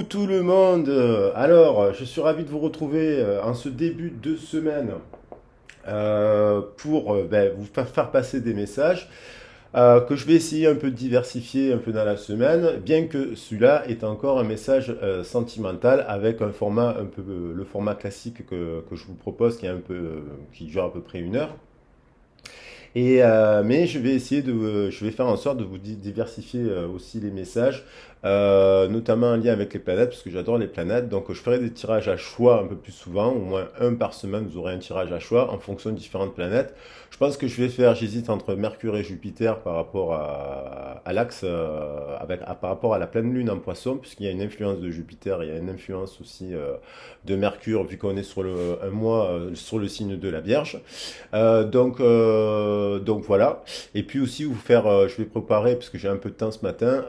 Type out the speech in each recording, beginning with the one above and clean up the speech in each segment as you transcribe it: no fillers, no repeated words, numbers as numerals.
tout le monde. Alors, je suis ravi de vous retrouver en ce début de semaine pour vous faire passer des messages que je vais essayer un peu de diversifier un peu dans la semaine, bien que celui-là est encore un message sentimental avec un format un peu le format classique que je vous propose qui est un peu qui dure à peu près 1 heure. Mais je vais faire en sorte de vous diversifier aussi les messages, notamment en lien avec les planètes, parce que j'adore les planètes. Donc, je ferai des tirages à choix un peu plus souvent, au moins un par semaine, vous aurez un tirage à choix en fonction de différentes planètes. Je pense que j'hésite entre Mercure et Jupiter par rapport à l'axe, par rapport à la pleine lune en Poisson, puisqu'il y a une influence de Jupiter, il y a une influence aussi de Mercure, vu qu'on est sur un mois sur le signe de la Vierge. Donc voilà. Et puis aussi je vais préparer, parce que j'ai un peu de temps ce matin,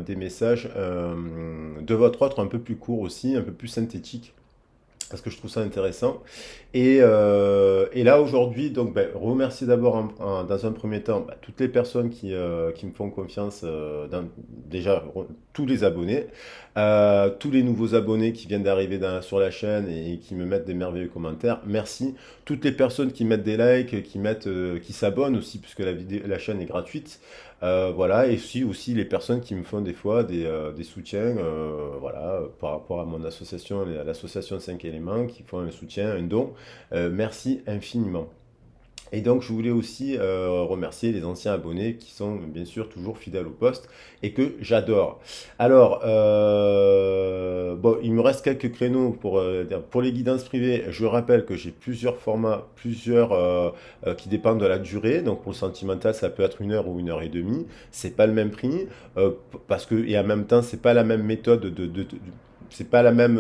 des messages de votre autre un peu plus courts aussi, un peu plus synthétiques, parce que je trouve ça intéressant. Et là aujourd'hui, donc remercier d'abord dans un premier temps toutes les personnes qui me font confiance, déjà tous les abonnés, tous les nouveaux abonnés qui viennent d'arriver sur la chaîne et qui me mettent des merveilleux commentaires. Merci. Toutes les personnes qui mettent des likes, qui s'abonnent aussi, puisque la chaîne est gratuite. Voilà, et aussi les personnes qui me font des fois des soutiens, voilà, par rapport à mon association, l'association 5 éléments, qui font un soutien, un don. Merci infiniment. Et donc, je voulais aussi remercier les anciens abonnés qui sont bien sûr toujours fidèles au poste et que j'adore. Alors, bon, il me reste quelques créneaux pour les guidances privées. Je rappelle que j'ai plusieurs formats, qui dépendent de la durée. Donc, pour le sentimental, ça peut être 1 heure ou 1 heure et demie. C'est pas le même prix parce que, et en même temps, c'est pas la même méthode c'est pas la même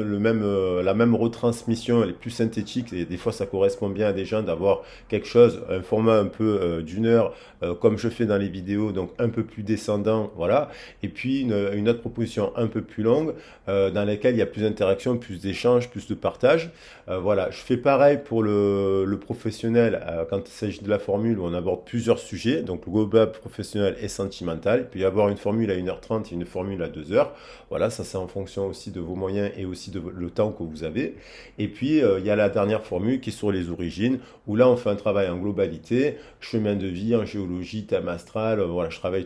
retransmission, elle est plus synthétique et des fois ça correspond bien à des gens d'avoir quelque chose, un format un peu d'1 heure, comme je fais dans les vidéos, donc un peu plus descendant, voilà. Et puis une autre proposition un peu plus longue, dans laquelle il y a plus d'interaction, plus d'échanges, plus de partage. Voilà, je fais pareil pour le professionnel quand il s'agit de la formule où on aborde plusieurs sujets, donc le global, professionnel et sentimental. Il peut y avoir une formule à 1 h 30 et une formule à 2 heures. Voilà, ça c'est en fonction aussi de vos moyens et aussi de le temps que vous avez. Et puis il y a la dernière formule qui est sur les origines, où là on fait un travail en globalité, chemin de vie, en géologie, thème astral, voilà, je travaille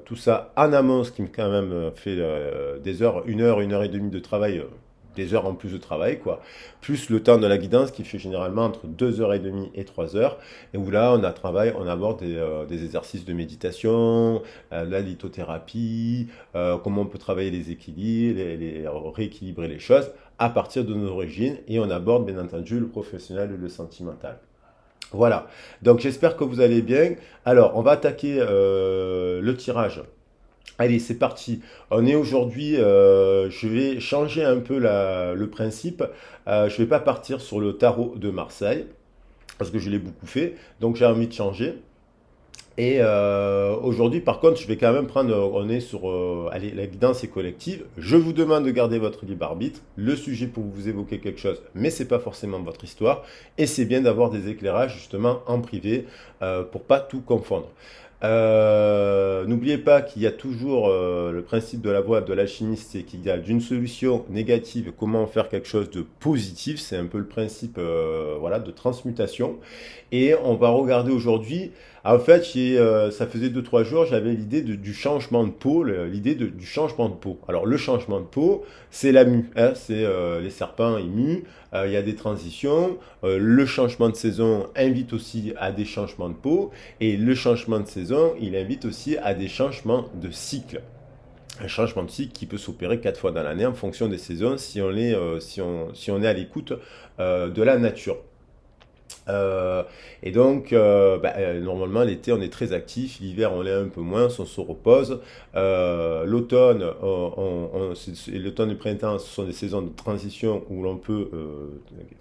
tout ça en amont, ce qui me quand même fait des heures, 1 heure, 1 heure et demie de travail. Des heures en plus de travail, quoi. Plus le temps de la guidance qui fait généralement entre 2 h 30 et 3 heures. Et où là, on aborde des exercices de méditation, la lithothérapie, comment on peut travailler les équilibres, rééquilibrer les choses à partir de nos origines. Et on aborde bien entendu le professionnel et le sentimental. Voilà, donc j'espère que vous allez bien. Alors, on va attaquer le tirage. Allez, c'est parti. On est aujourd'hui, je vais changer un peu le principe. Je vais pas partir sur le tarot de Marseille, parce que je l'ai beaucoup fait, donc j'ai envie de changer. Et aujourd'hui, par contre, je vais quand même prendre, on est sur, allez, la guidance est collective. Je vous demande de garder votre libre arbitre, le sujet pour vous évoquer quelque chose, mais c'est pas forcément votre histoire. Et c'est bien d'avoir des éclairages justement en privé pour pas tout confondre. N'oubliez pas qu'il y a toujours le principe de la voie de l'alchimiste, c'est qu'il y a d'une solution négative comment en faire quelque chose de positif. C'est un peu le principe voilà, de transmutation. Et on va regarder aujourd'hui. En fait, ça faisait 2 3 jours, j'avais l'idée du changement de peau, du changement de peau. Alors, le changement de peau, c'est la mue, hein, c'est les serpents, ils muent, il y a des transitions, le changement de saison invite aussi à des changements de peau, et le changement de saison, il invite aussi à des changements de cycle. Un changement de cycle qui peut s'opérer 4 fois dans l'année en fonction des saisons si on est à l'écoute de la nature. Et donc, normalement, l'été, on est très actif, l'hiver, on l'est un peu moins, on se repose. L'automne, l'automne et le printemps, ce sont des saisons de transition où l'on peut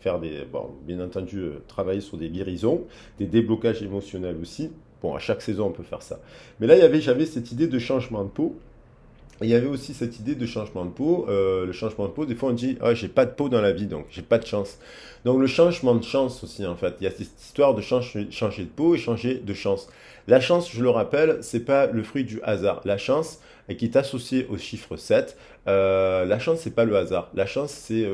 faire bon, bien entendu, travailler sur des guérisons, des déblocages émotionnels aussi. Bon, à chaque saison, on peut faire ça. Mais là, j'avais cette idée de changement de peau. Et il y avait aussi cette idée de changement de peau. Le changement de peau, des fois on dit ah, j'ai pas de peau dans la vie, donc j'ai pas de chance. Donc le changement de chance aussi, en fait. Il y a cette histoire de changer de peau et changer de chance. La chance, je le rappelle, c'est pas le fruit du hasard. La chance, et qui est associé au chiffre 7. La chance, c'est pas le hasard. La chance, c'est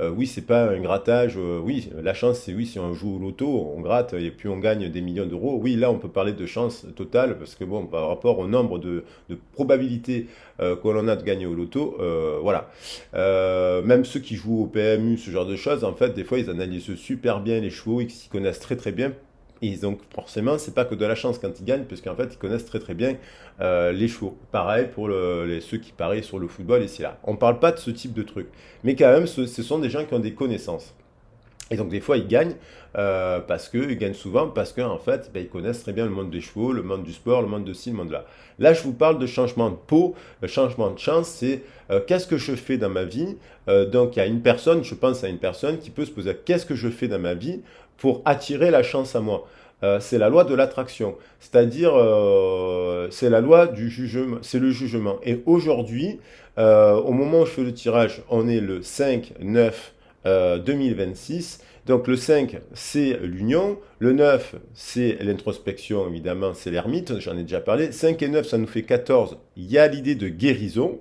oui, c'est pas un grattage. Oui, la chance, c'est oui, si on joue au loto, on gratte et puis on gagne des millions d'euros. Oui, là, on peut parler de chance totale parce que bon, par rapport au nombre de probabilités que l'on a de gagner au loto, voilà. Même ceux qui jouent au PMU, ce genre de choses, en fait, des fois, ils analysent super bien les chevaux, ils s'y connaissent très très bien. Et donc forcément, c'est pas que de la chance quand ils gagnent, puisqu'en fait, ils connaissent très très bien les chevaux. Pareil pour ceux qui parient sur le football ici là. On parle pas de ce type de truc. Mais quand même, ce sont des gens qui ont des connaissances. Et donc des fois ils gagnent ils gagnent souvent parce qu'en fait ben, ils connaissent très bien le monde des chevaux, le monde du sport, le monde de ci, le monde de là. Là je vous parle de changement de peau, changement de chance, c'est qu'est-ce que je fais dans ma vie. Donc il y a une personne, je pense à une personne qui peut se poser qu'est-ce que je fais dans ma vie pour attirer la chance à moi. C'est la loi de l'attraction, c'est-à-dire c'est la loi du jugement, c'est le jugement. Et aujourd'hui, au moment où je fais le tirage, on est le 5-9 2026. Donc le 5, c'est l'union. Le 9, c'est l'introspection, évidemment, c'est l'ermite, j'en ai déjà parlé. 5 et 9, ça nous fait 14. Il y a l'idée de guérison,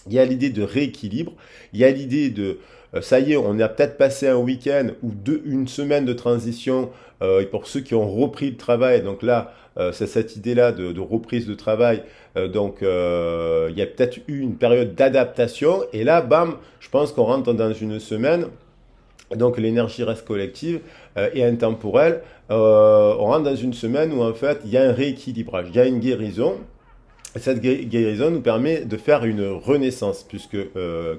il y a l'idée de rééquilibre, il y a l'idée de, ça y est, on a peut-être passé un week-end ou une semaine de transition et pour ceux qui ont repris le travail. Donc là, c'est cette idée-là de reprise de travail. Il y a peut-être eu une période d'adaptation. Et là, bam, je pense qu'on rentre dans une semaine. Donc l'énergie reste collective et intemporelle. On rentre dans une semaine où en fait il y a un rééquilibrage, il y a une guérison. Cette guérison nous permet de faire une renaissance, puisque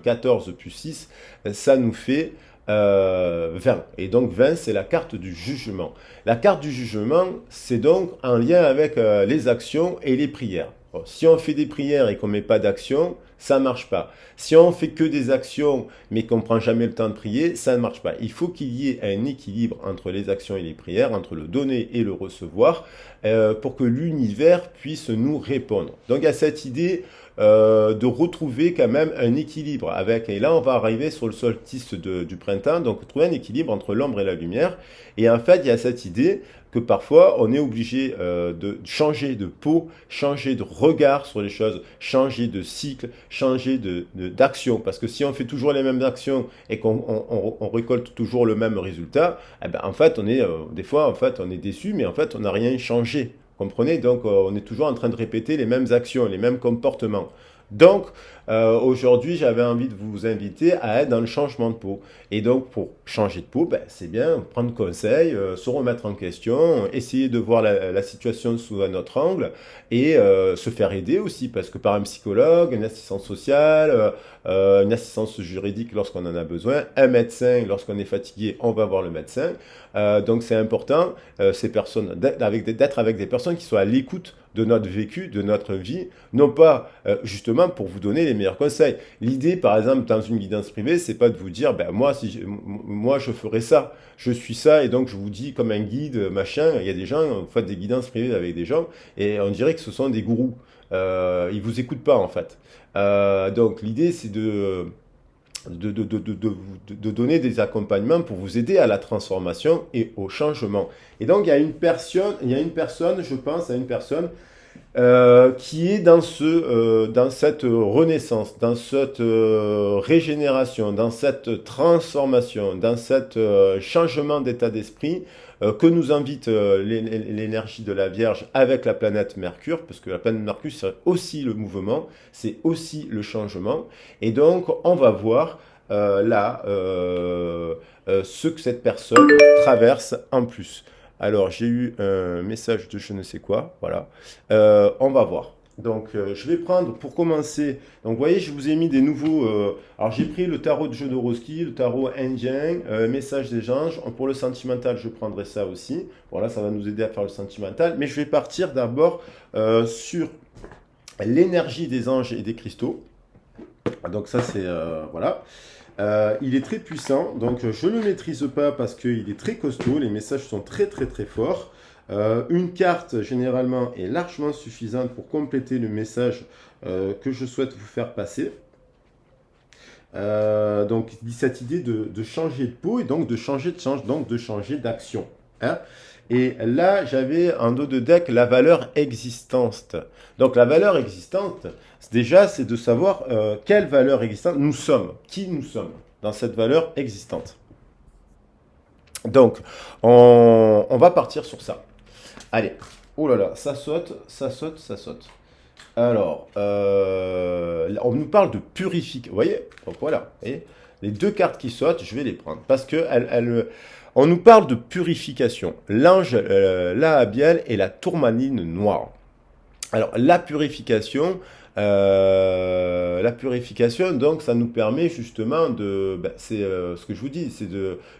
14 plus 6, ça nous fait 20. Et donc 20, c'est la carte du jugement. La carte du jugement, c'est donc en lien avec les actions et les prières. Bon, si on fait des prières et qu'on ne met pas d'action, ça ne marche pas. Si on fait que des actions mais qu'on ne prend jamais le temps de prier, ça ne marche pas. Il faut qu'il y ait un équilibre entre les actions et les prières, entre le donner et le recevoir, pour que l'univers puisse nous répondre. Donc il y a cette idée de retrouver quand même un équilibre avec, et là on va arriver sur le solstice du printemps, donc trouver un équilibre entre l'ombre et la lumière. Et en fait, il y a cette idée que parfois on est obligé de changer de peau, changer de regard sur les choses, changer de cycle, changer d'action. Parce que si on fait toujours les mêmes actions et qu'on récolte toujours le même résultat, eh ben, en fait, des fois, en fait, on est déçu, mais en fait, on n'a rien changé. Comprenez? Donc, on est toujours en train de répéter les mêmes actions, les mêmes comportements. Donc, aujourd'hui, j'avais envie de vous inviter à être dans le changement de peau. Et donc, pour changer de peau, ben, c'est bien prendre conseil, se remettre en question, essayer de voir la situation sous un autre angle et se faire aider aussi, parce que par un psychologue, une assistance sociale, une assistance juridique lorsqu'on en a besoin, un médecin, lorsqu'on est fatigué, on va voir le médecin. Donc, c'est important, d'être avec des personnes qui soient à l'écoute de notre vécu, de notre vie, non pas justement pour vous donner les meilleurs conseils. L'idée, par exemple, dans une guidance privée, c'est pas de vous dire, ben moi je ferai ça, je suis ça, et donc je vous dis comme un guide, machin. Il y a des gens, vous faites des guidances privées avec des gens, et on dirait que ce sont des gourous. Ils vous écoutent pas en fait. Donc l'idée, c'est de donner des accompagnements pour vous aider à la transformation et au changement. Et donc il y a une personne, je pense à une personne qui est dans cette renaissance, dans cette régénération, dans cette transformation, dans cet changement d'état d'esprit que nous invite l'énergie de la Vierge avec la planète Mercure, parce que la planète Mercure, c'est aussi le mouvement, c'est aussi le changement. Et donc, on va voir ce que cette personne traverse en plus. Alors, j'ai eu un message de je ne sais quoi, voilà. On va voir. Donc, je vais prendre pour commencer. Donc, vous voyez, je vous ai mis des nouveaux. Alors, j'ai pris le tarot de Jodorowsky, le tarot indien, message des anges. Pour le sentimental, je prendrai ça aussi. Voilà, ça va nous aider à faire le sentimental. Mais je vais partir d'abord sur l'énergie des anges et des cristaux. Donc, ça, c'est. Voilà. Il est très puissant, donc je ne le maîtrise pas parce qu'il est très costaud, les messages sont très très très forts. Une carte généralement est largement suffisante pour compléter le message que je souhaite vous faire passer. Donc cette idée de changer de peau et donc de changer de change, donc de changer d'action. Hein. Et là, j'avais en dos de deck la valeur existante. Donc la valeur existante, déjà, c'est de savoir quelle valeur existante nous sommes, qui nous sommes dans cette valeur existante. Donc, on va partir sur ça. Allez, oh là là, ça saute, ça saute, ça saute. Alors, on nous parle de purification. Vous voyez? Donc voilà, vous voyez, les deux cartes qui sautent, je vais les prendre parce que on nous parle de purification. L'ange Lahabiel et la tourmaline noire. Alors, la purification, donc, ça nous permet justement de, ben, c'est ce que je vous dis, c'est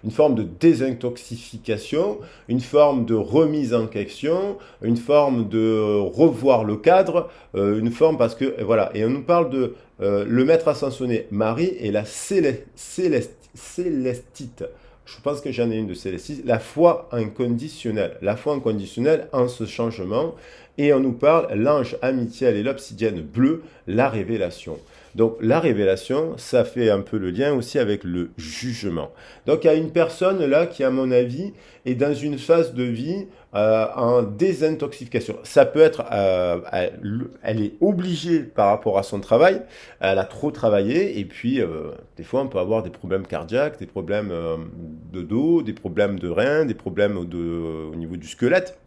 une forme de désintoxication, une forme de remise en question, une forme de revoir le cadre, une forme parce que, voilà, et on nous parle de le maître ascensionné Marie et la célestite. Je pense que j'en ai une de célestite, la foi inconditionnelle en ce changement. Et on nous parle l'ange amitiel et l'obsidienne bleue, la révélation. Donc la révélation, ça fait un peu le lien aussi avec le jugement. Donc il y a une personne là qui, à mon avis, est dans une phase de vie en désintoxication. Ça peut être, elle est obligée par rapport à son travail, elle a trop travaillé, et puis des fois on peut avoir des problèmes cardiaques, des problèmes de dos, des problèmes de reins, des problèmes au niveau du squelette.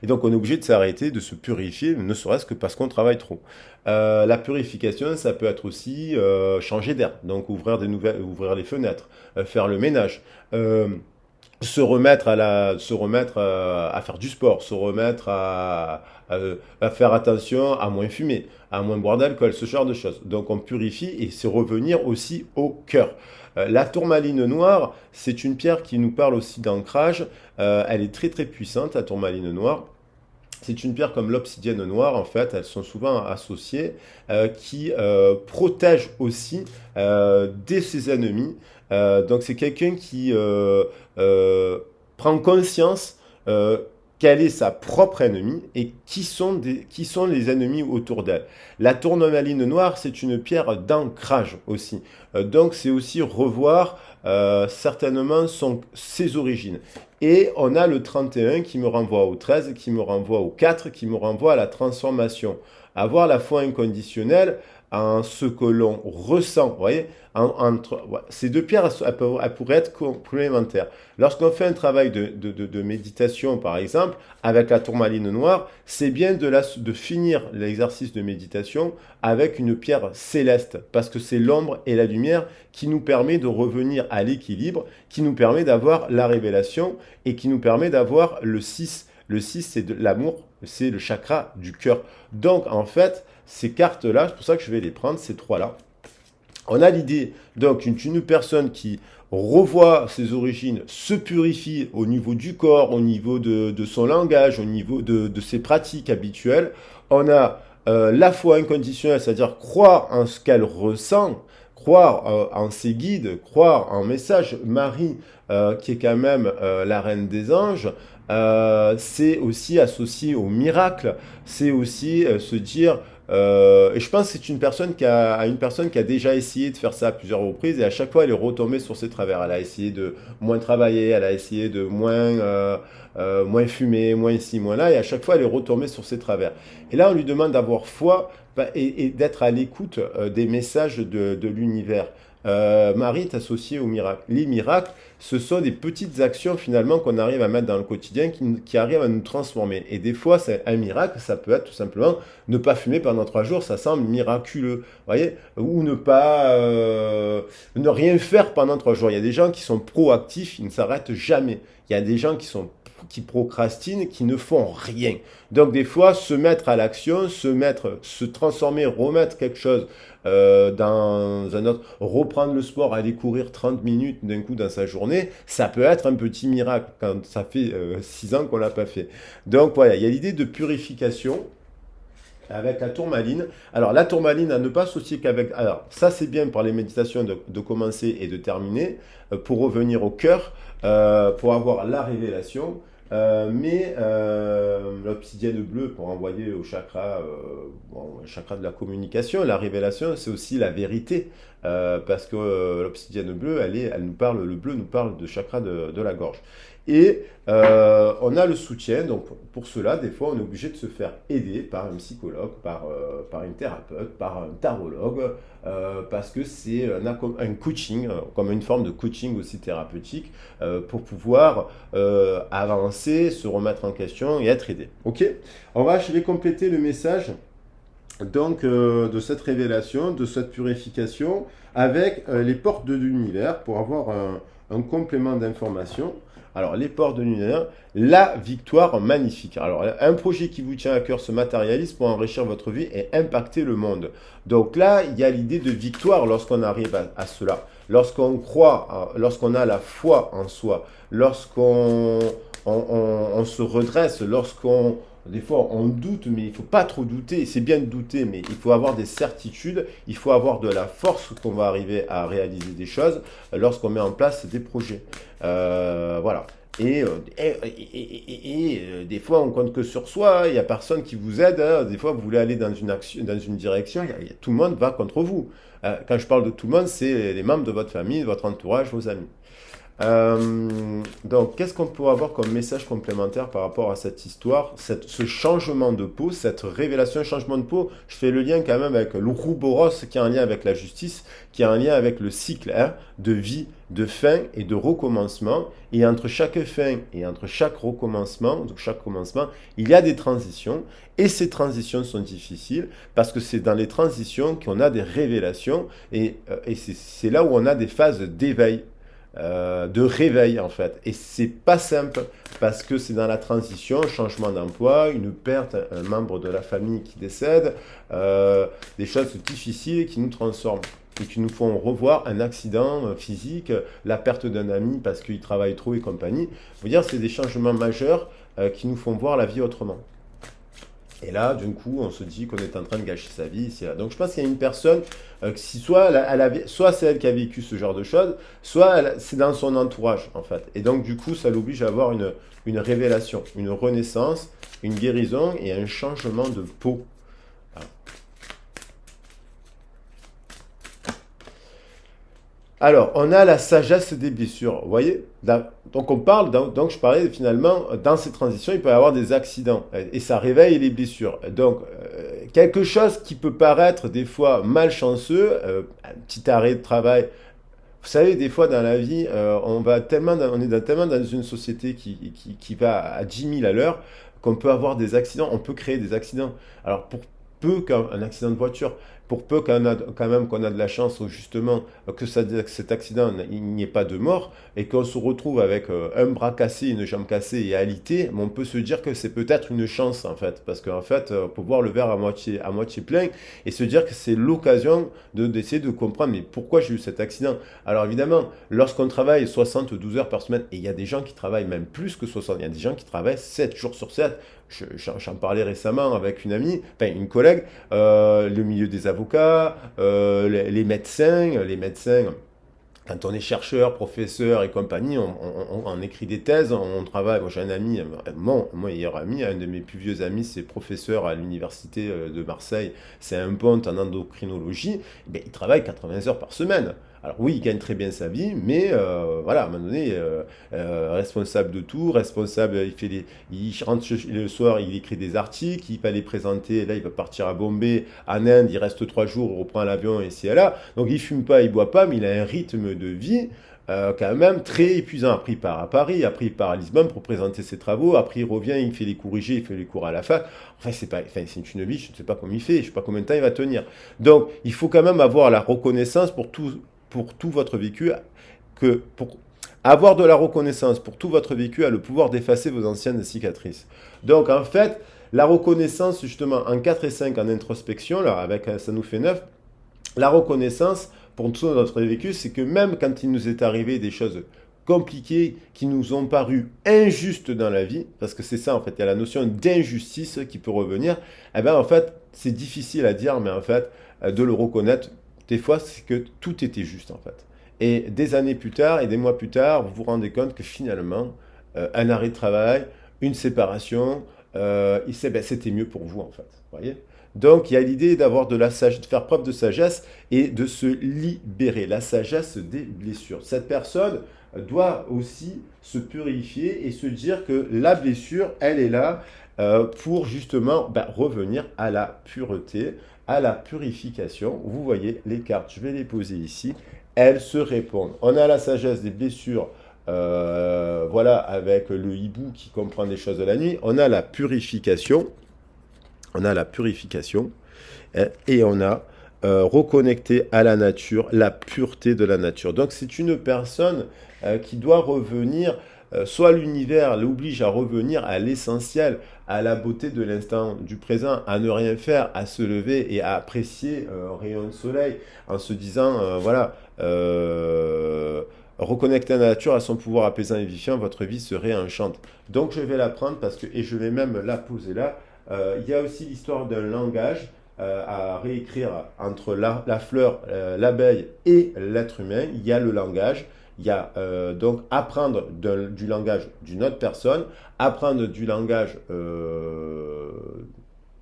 Et donc on est obligé de s'arrêter, de se purifier, ne serait-ce que parce qu'on travaille trop. La purification, ça peut être aussi changer d'air, donc ouvrir les fenêtres, faire le ménage, se remettre à faire du sport, se remettre à faire attention à moins fumer, à moins boire d'alcool, ce genre de choses. Donc on purifie et c'est revenir aussi au cœur. La tourmaline noire, c'est une pierre qui nous parle aussi d'ancrage. Elle est très très puissante, la tourmaline noire. C'est une pierre comme l'obsidienne noire, en fait, elles sont souvent associées, qui protège aussi de ses ennemis. Donc c'est quelqu'un qui prend conscience quelle est sa propre ennemie et qui sont les ennemis autour d'elle. La tourmaline noire, c'est une pierre d'ancrage aussi. Donc c'est aussi revoir certainement ses origines. Et on a le 31 qui me renvoie au 13, qui me renvoie au 4, qui me renvoie à la transformation. Avoir la foi inconditionnelle en ce que l'on ressent. Vous voyez, ces deux pierres, elles pourraient être complémentaires. Lorsqu'on fait un travail de méditation, par exemple, avec la tourmaline noire, c'est bien de finir l'exercice de méditation avec une pierre céleste, parce que c'est l'ombre et la lumière qui nous permet de revenir à l'équilibre, qui nous permet d'avoir la révélation et qui nous permet d'avoir le 6. Le 6, c'est de l'amour, c'est le chakra du cœur. Donc, en fait, ces cartes-là, c'est pour ça que je vais les prendre, ces trois-là. On a l'idée, donc, d'une personne qui revoit ses origines, se purifie au niveau du corps, au niveau de son langage, au niveau de ses pratiques habituelles. On a la foi inconditionnelle, c'est-à-dire croire en ce qu'elle ressent, croire en ses guides, croire en message. Marie, qui est quand même la reine des anges, c'est aussi associé au miracle, c'est aussi se dire, et je pense que c'est une personne qui a déjà essayé de faire ça à plusieurs reprises et à chaque fois elle est retombée sur ses travers. Elle a essayé de moins travailler, elle a essayé de moins fumer, moins ici, moins là, et à chaque fois elle est retombée sur ses travers. Et là on lui demande d'avoir foi et d'être à l'écoute des messages de l'univers. Marie est associée au miracle. Les miracles, ce sont des petites actions finalement qu'on arrive à mettre dans le quotidien qui arrivent à nous transformer. Et des fois, c'est un miracle, ça peut être tout simplement ne pas fumer pendant 3 jours, ça semble miraculeux, vous voyez, ou ne rien faire pendant 3 jours. Il y a des gens qui sont proactifs, ils ne s'arrêtent jamais. Il y a des gens qui procrastinent, qui ne font rien. Donc des fois, se mettre à l'action, se transformer, remettre quelque chose dans un autre, reprendre le sport, aller courir 30 minutes d'un coup dans sa journée, ça peut être un petit miracle quand ça fait 6 ans qu'on l'a pas fait. Donc voilà, il y a l'idée de purification avec la tourmaline. Alors la tourmaline à ne pas associer qu'avec... Alors ça c'est bien pour les méditations de commencer et de terminer, pour revenir au cœur, pour avoir la révélation. Mais l'obsidienne bleue pour envoyer au chakra, bon, le chakra de la communication, la révélation, c'est aussi la vérité. parce que l'obsidienne bleue, elle nous parle, le bleu nous parle de chakra de la gorge. Et on a le soutien, donc pour cela, des fois, on est obligé de se faire aider par un psychologue, par une thérapeute, par un tarologue, parce que c'est un coaching, comme une forme de coaching aussi thérapeutique, pour pouvoir avancer, se remettre en question et être aidé. Ok. Je vais compléter le message donc de cette révélation, de cette purification, avec les portes de l'univers pour avoir un complément d'information. Alors, les portes de l'univers, la victoire magnifique. Alors, un projet qui vous tient à cœur se matérialise pour enrichir votre vie et impacter le monde. Donc là, il y a l'idée de victoire lorsqu'on arrive à cela. Lorsqu'on croit, lorsqu'on a la foi en soi, lorsqu'on on se redresse, lorsqu'on des fois, on doute, mais il ne faut pas trop douter. C'est bien de douter, mais il faut avoir des certitudes. Il faut avoir de la force qu'on va arriver à réaliser des choses lorsqu'on met en place des projets. Voilà. Des fois, on compte que sur soi. Il n'y a personne qui vous aide. Hein. Des fois, vous voulez aller dans une action, dans une direction. Tout le monde va contre vous. Quand je parle de tout le monde, c'est les membres de votre famille, de votre entourage, vos amis. Donc, qu'est-ce qu'on peut avoir comme message complémentaire par rapport à cette histoire, ce changement de peau, cette révélation, changement de peau? Je fais le lien quand même avec l'Ouroboros, qui a un lien avec la justice, qui a un lien avec le cycle hein, de vie, de fin et de recommencement. Et entre chaque fin et entre chaque recommencement, donc chaque commencement, il y a des transitions. Et ces transitions sont difficiles parce que c'est dans les transitions qu'on a des révélations et c'est là où on a des phases d'éveil de réveil en fait. Et c'est pas simple parce que c'est dans la transition, changement d'emploi, une perte, un membre de la famille qui décède, des choses difficiles qui nous transforment et qui nous font revoir un accident physique, la perte d'un ami parce qu'il travaille trop et compagnie. Vous dire, c'est des changements majeurs qui nous font voir la vie autrement. Et là, d'un coup, on se dit qu'on est en train de gâcher sa vie ici là. Donc, je pense qu'il y a une personne qui soit soit c'est elle qui a vécu ce genre de choses, soit c'est dans son entourage en fait. Et donc, du coup, ça l'oblige à avoir une révélation, une renaissance, une guérison et un changement de peau. Voilà. Alors, on a la sagesse des blessures. Vous voyez? Donc, donc, je parlais finalement, dans ces transitions, il peut y avoir des accidents. Et ça réveille les blessures. Donc, quelque chose qui peut paraître des fois malchanceux, un petit arrêt de travail. Vous savez, des fois dans la vie, on est tellement dans une société qui va à 10 000 à l'heure qu'on peut avoir des accidents, on peut créer des accidents. Alors, pour peu qu'un accident de voiture, pour peu quand même qu'on a de la chance justement que cet accident, il n'y ait pas de mort et qu'on se retrouve avec un bras cassé, une jambe cassée et alité, mais on peut se dire que c'est peut-être une chance en fait, parce qu'en fait, on peut voir le verre à moitié plein et se dire que c'est l'occasion d'essayer de comprendre mais pourquoi j'ai eu cet accident. Alors évidemment, lorsqu'on travaille 72 heures par semaine, et il y a des gens qui travaillent même plus que 60, il y a des gens qui travaillent 7 jours sur 7. J'en parlais récemment avec une amie, enfin une collègue, le milieu des avocats, les médecins, quand on est chercheur, professeur et compagnie, on écrit des thèses, on travaille. Moi, j'ai un ami, mon meilleur ami, un de mes plus vieux amis, c'est professeur à l'université de Marseille. C'est un ponte en endocrinologie. Ben, il travaille 80 heures par semaine. Alors oui, il gagne très bien sa vie, mais voilà, à un moment donné, responsable de tout, responsable, il rentre le soir, il écrit des articles, il va les présenter, là il va partir à Bombay, en Inde, il reste 3 jours, il reprend l'avion ici et là. Donc il fume pas, il boit pas, mais il a un rythme de vie quand même très épuisant. Après il part à Paris, après il part à Lisbonne pour présenter ses travaux, après il revient, il fait les corrigés, il fait les cours à la fac. C'est une vie, je ne sais pas comment il fait, je ne sais pas combien de temps il va tenir. Donc il faut quand même avoir la reconnaissance pour tout votre vécu, pour avoir de la reconnaissance pour tout votre vécu a le pouvoir d'effacer vos anciennes cicatrices. Donc en fait, la reconnaissance justement en 4 et 5 en introspection, là, avec ça nous fait 9, la reconnaissance pour tout notre vécu, c'est que même quand il nous est arrivé des choses compliquées qui nous ont paru injustes dans la vie, parce que c'est ça en fait, il y a la notion d'injustice qui peut revenir, eh bien en fait, c'est difficile à dire, mais en fait, de le reconnaître, des fois, c'est que tout était juste en fait. Et des années plus tard et des mois plus tard, vous vous rendez compte que finalement, un arrêt de travail, une séparation, ben, c'était mieux pour vous en fait. Voyez. Donc il y a l'idée d'avoir de la sagesse, de faire preuve de sagesse et de se libérer, la sagesse des blessures. Cette personne doit aussi se purifier et se dire que la blessure, elle est là pour justement revenir à la pureté, à la purification. Vous voyez les cartes, je vais les poser ici, elles se répondent. On a la sagesse des blessures, voilà, avec le hibou qui comprend des choses de la nuit. On a la purification et on a reconnecté à la nature, la pureté de la nature. Donc c'est une personne qui doit revenir, soit l'univers l'oblige à revenir à l'essentiel, à la beauté de l'instant du présent, à ne rien faire, à se lever et à apprécier un rayon de soleil en se disant, voilà, reconnecter à la nature, à son pouvoir apaisant et vivifiant, votre vie se réenchante. Donc je vais la prendre parce que, et je vais même la poser là, il y a aussi l'histoire d'un langage à réécrire entre la fleur, l'abeille et l'être humain. Il y a le langage. Il y a donc apprendre du langage d'une autre personne, apprendre du langage,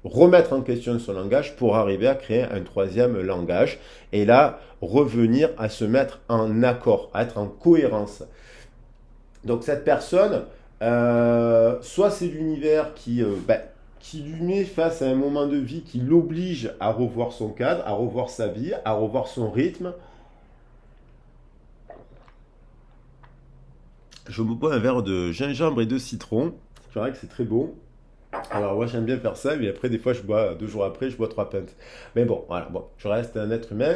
remettre en question son langage pour arriver à créer un troisième langage. Et là, revenir à se mettre en accord, à être en cohérence. Donc cette personne, soit c'est l'univers qui lui met face à un moment de vie qui l'oblige à revoir son cadre, à revoir sa vie, à revoir son rythme. Je me bois un verre de gingembre et de citron. C'est vrai que c'est très bon. Alors moi j'aime bien faire ça, mais après des fois je bois, 2 jours après, je bois 3 pintes. Mais bon, voilà, bon, je reste un être humain.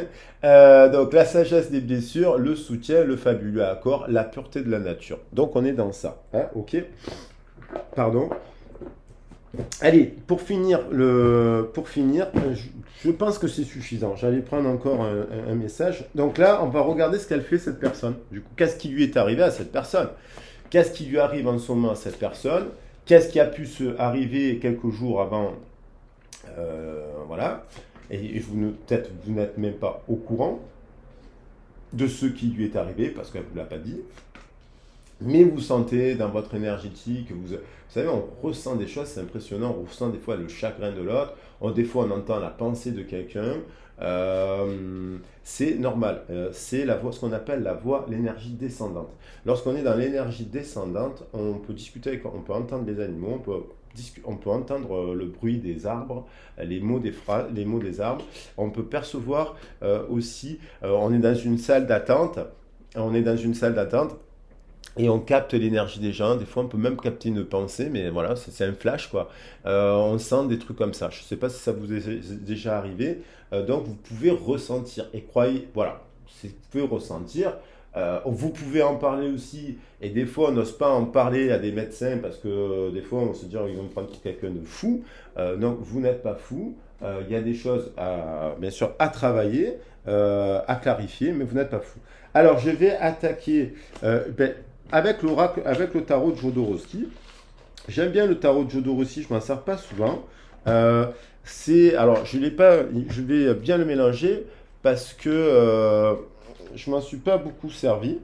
Donc la sagesse des blessures, le soutien, le fabuleux accord, la pureté de la nature. Donc on est dans ça, hein, ok? Pardon. Allez, pour finir, je pense que c'est suffisant. J'allais prendre encore un message. Donc là, on va regarder ce qu'elle fait cette personne. Du coup, qu'est-ce qui lui est arrivé à cette personne? Qu'est-ce qui lui arrive en ce moment à cette personne? Qu'est-ce qui a pu se arriver quelques jours avant? Voilà. Et peut-être vous n'êtes même pas au courant de ce qui lui est arrivé parce qu'elle ne vous l'a pas dit. Mais vous sentez dans votre énergétique, vous savez, on ressent des choses, c'est impressionnant, on ressent des fois le chagrin de l'autre, des fois on entend la pensée de quelqu'un, c'est normal, c'est la voix, ce qu'on appelle la voix, l'énergie descendante. Lorsqu'on est dans l'énergie descendante, on peut discuter, on peut entendre les animaux, on peut entendre le bruit des arbres, les mots les mots des arbres, on peut percevoir aussi, on est dans une salle d'attente, on est dans une salle d'attente, et on capte l'énergie des gens. Des fois, on peut même capter une pensée, mais voilà, c'est un flash, quoi. On sent des trucs comme ça. Je ne sais pas si ça vous est déjà arrivé. Donc, vous pouvez ressentir. Et croyez, voilà, vous pouvez ressentir. Vous pouvez en parler aussi. Et des fois, on n'ose pas en parler à des médecins parce que des fois, on se dit, oh, ils vont me prendre pour quelqu'un de fou. Donc, vous n'êtes pas fou. Il y a des choses, bien sûr, à travailler, à clarifier, mais vous n'êtes pas fou. Alors, je vais attaquer. Avec l'oracle, avec le tarot de Jodorowsky. J'aime bien le tarot de Jodorowsky, je m'en sers pas souvent. Alors, je l'ai pas, je vais bien le mélanger parce que je m'en suis pas beaucoup servi.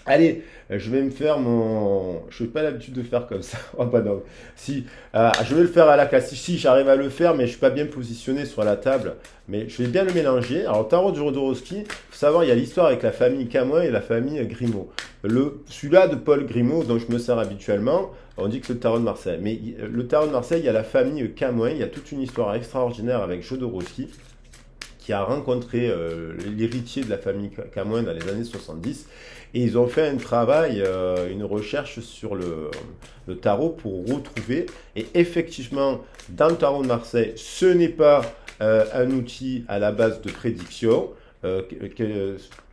Allez, je vais me faire mon. Je n'ai pas l'habitude de faire comme ça. Oh bah non. Si, je vais le faire à la classique. Si, j'arrive à le faire, mais je ne suis pas bien positionné sur la table. Mais je vais bien le mélanger. Alors, tarot de Jodorowsky, il faut savoir, il y a l'histoire avec la famille Camoin et la famille Grimaud. Celui-là de Paul Grimaud, dont je me sers habituellement, on dit que c'est le tarot de Marseille. Mais le tarot de Marseille, il y a la famille Camoin. Il y a toute une histoire extraordinaire avec Jodorowsky qui a rencontré l'héritier de la famille Camoin dans les années 70. Et ils ont fait un travail, une recherche sur le tarot pour retrouver. Et effectivement, dans le tarot de Marseille, ce n'est pas un outil à la base de prédiction.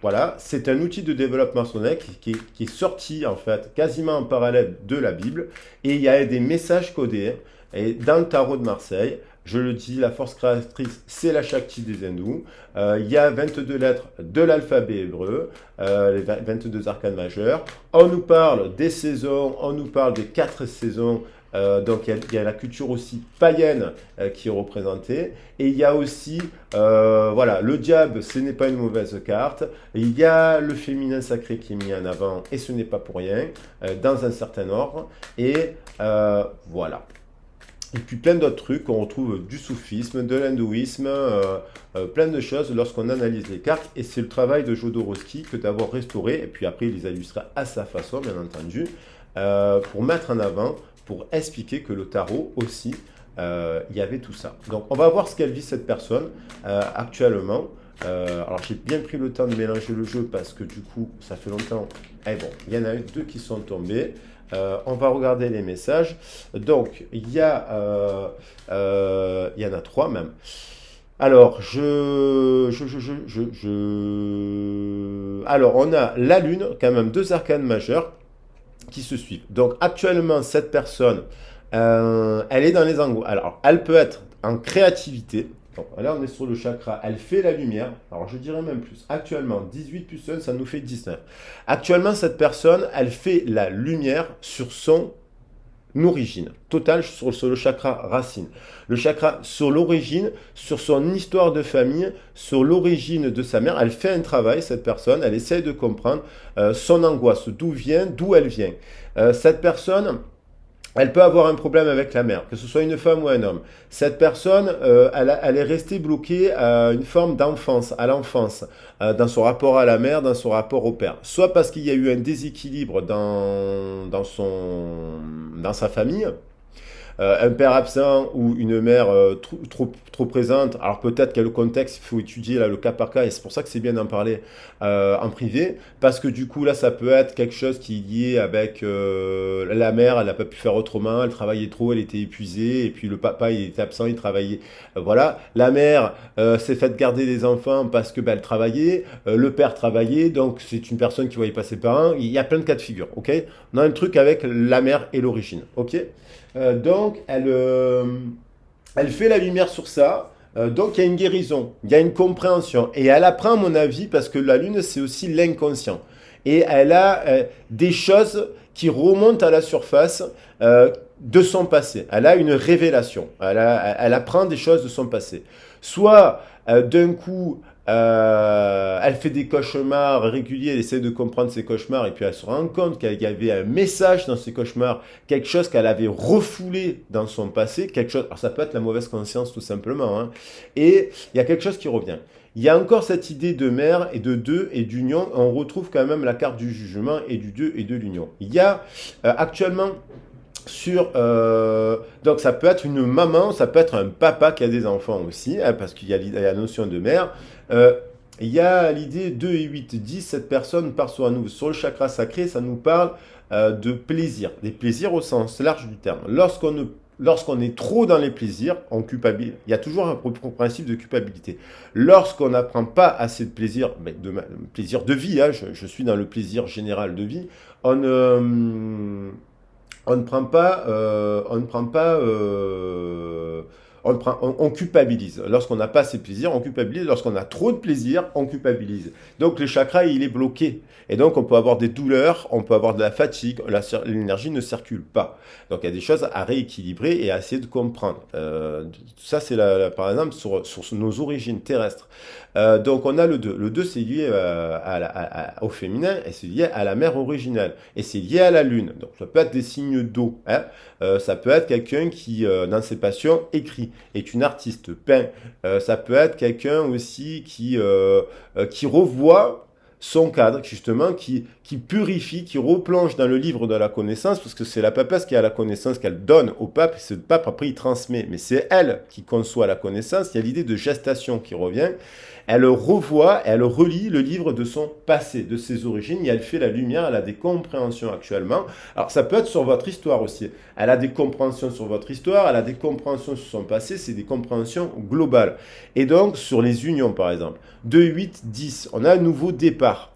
Voilà, c'est un outil de développement personnel qui est sorti en fait quasiment en parallèle de la Bible. Et il y a des messages codés. Et dans le tarot de Marseille, je le dis, la force créatrice, c'est la Shakti des hindous. Il y a 22 lettres de l'alphabet hébreu, les 22 arcanes majeurs. On nous parle des saisons, on nous parle des 4 saisons. Donc il y a la culture aussi païenne qui est représentée. Et il y a aussi, voilà, le diable, ce n'est pas une mauvaise carte. Il y a le féminin sacré qui est mis en avant, et ce n'est pas pour rien, dans un certain ordre. Et voilà. Et puis plein d'autres trucs, on retrouve du soufisme, de l'hindouisme, plein de choses lorsqu'on analyse les cartes. Et c'est le travail de Jodorowsky que d'avoir restauré, et puis après il les illustra à sa façon, bien entendu, pour mettre en avant, pour expliquer que le tarot aussi, il y avait tout ça. Donc on va voir ce qu'elle vit cette personne actuellement. Alors j'ai bien pris le temps de mélanger le jeu parce que du coup ça fait longtemps. Et bon, il y en a deux qui sont tombés. On va regarder les messages. Donc il y en a trois même. Alors alors on a la Lune, quand même deux arcanes majeures qui se suivent. Donc actuellement cette personne, elle est dans les angles. Alors elle peut être en créativité. Donc, là, on est sur le chakra. Elle fait la lumière. Alors, je dirais même plus. Actuellement, 18 plus 1, ça nous fait 19. Actuellement, cette personne, elle fait la lumière sur son origine. Totale sur le chakra racine. Le chakra sur l'origine, sur son histoire de famille, sur l'origine de sa mère. Elle fait un travail, cette personne. Elle essaie de comprendre son angoisse, d'où elle vient. Cette personne, elle peut avoir un problème avec la mère, que ce soit une femme ou un homme. Cette personne, elle est restée bloquée à une forme d'enfance, à l'enfance, dans son rapport à la mère, dans son rapport au père. Soit parce qu'il y a eu un déséquilibre dans sa famille, un père absent ou une mère trop présente. Alors peut-être qu'il y a le contexte, il faut étudier là, le cas par cas, et c'est pour ça que c'est bien d'en parler en privé, parce que du coup là ça peut être quelque chose qui est lié avec la mère, elle n'a pas pu faire autrement, elle travaillait trop, elle était épuisée, et puis le papa il était absent, il travaillait. Voilà, la mère s'est faite garder les enfants parce que elle travaillait, le père travaillait, donc c'est une personne qui voyait pas ses parents, il y a plein de cas de figure, ok? On a un truc avec la mère et l'origine, ok? Donc, elle fait la lumière sur ça. Donc, il y a une guérison, il y a une compréhension. Et elle apprend, à mon avis, parce que la lune, c'est aussi l'inconscient. Et elle a des choses qui remontent à la surface de son passé. Elle a une révélation. Elle apprend des choses de son passé. Soit, d'un coup, elle fait des cauchemars réguliers, elle essaie de comprendre ses cauchemars et puis elle se rend compte qu'il y avait un message dans ses cauchemars, quelque chose qu'elle avait refoulé dans son passé, quelque chose, alors ça peut être la mauvaise conscience tout simplement, hein, et il y a quelque chose qui revient. Il y a encore cette idée de mère et de deux et d'union, on retrouve quand même la carte du jugement et du deux et de l'union. Il y a actuellement donc ça peut être une maman, ça peut être un papa qui a des enfants aussi, hein, parce qu'il y a la notion de mère. Euh, il y a l'idée 2 et 8, 10, cette personne part sur nous. Sur le chakra sacré, ça nous parle de plaisir, des plaisirs au sens large du terme. Lorsqu'on est trop dans les plaisirs, on culpabilise. Il y a toujours un principe de culpabilité. Lorsqu'on n'apprend pas assez de plaisir, plaisir de vie, hein, je suis dans le plaisir général de vie, on ne prend pas, on culpabilise. Lorsqu'on n'a pas assez de plaisir, on culpabilise. Lorsqu'on a trop de plaisir, on culpabilise. Donc le chakra, il est bloqué. Et donc on peut avoir des douleurs, on peut avoir de la fatigue, l'énergie ne circule pas. Donc il y a des choses à rééquilibrer et à essayer de comprendre. Ça, c'est par exemple sur nos origines terrestres. Donc on a le 2. Le 2, c'est lié au féminin et c'est lié à la mère originelle. Et c'est lié à la lune. Donc ça peut être des signes d'eau. Hein. Ça peut être quelqu'un qui, dans ses passions, écrit, est une artiste, peint. Ça peut être quelqu'un aussi qui revoit son cadre, justement, qui purifie, qui replonge dans le livre de la connaissance, parce que c'est la papesse qui a la connaissance qu'elle donne au pape, et c'est le pape, après, il transmet. Mais c'est elle qui conçoit la connaissance. Il y a l'idée de gestation qui revient. Elle revoit, elle relit le livre de son passé, de ses origines, et elle fait la lumière, elle a des compréhensions actuellement. Alors ça peut être sur votre histoire aussi. Elle a des compréhensions sur votre histoire, elle a des compréhensions sur son passé, c'est des compréhensions globales. Et donc sur les unions par exemple, 2, 8, 10, on a un nouveau départ.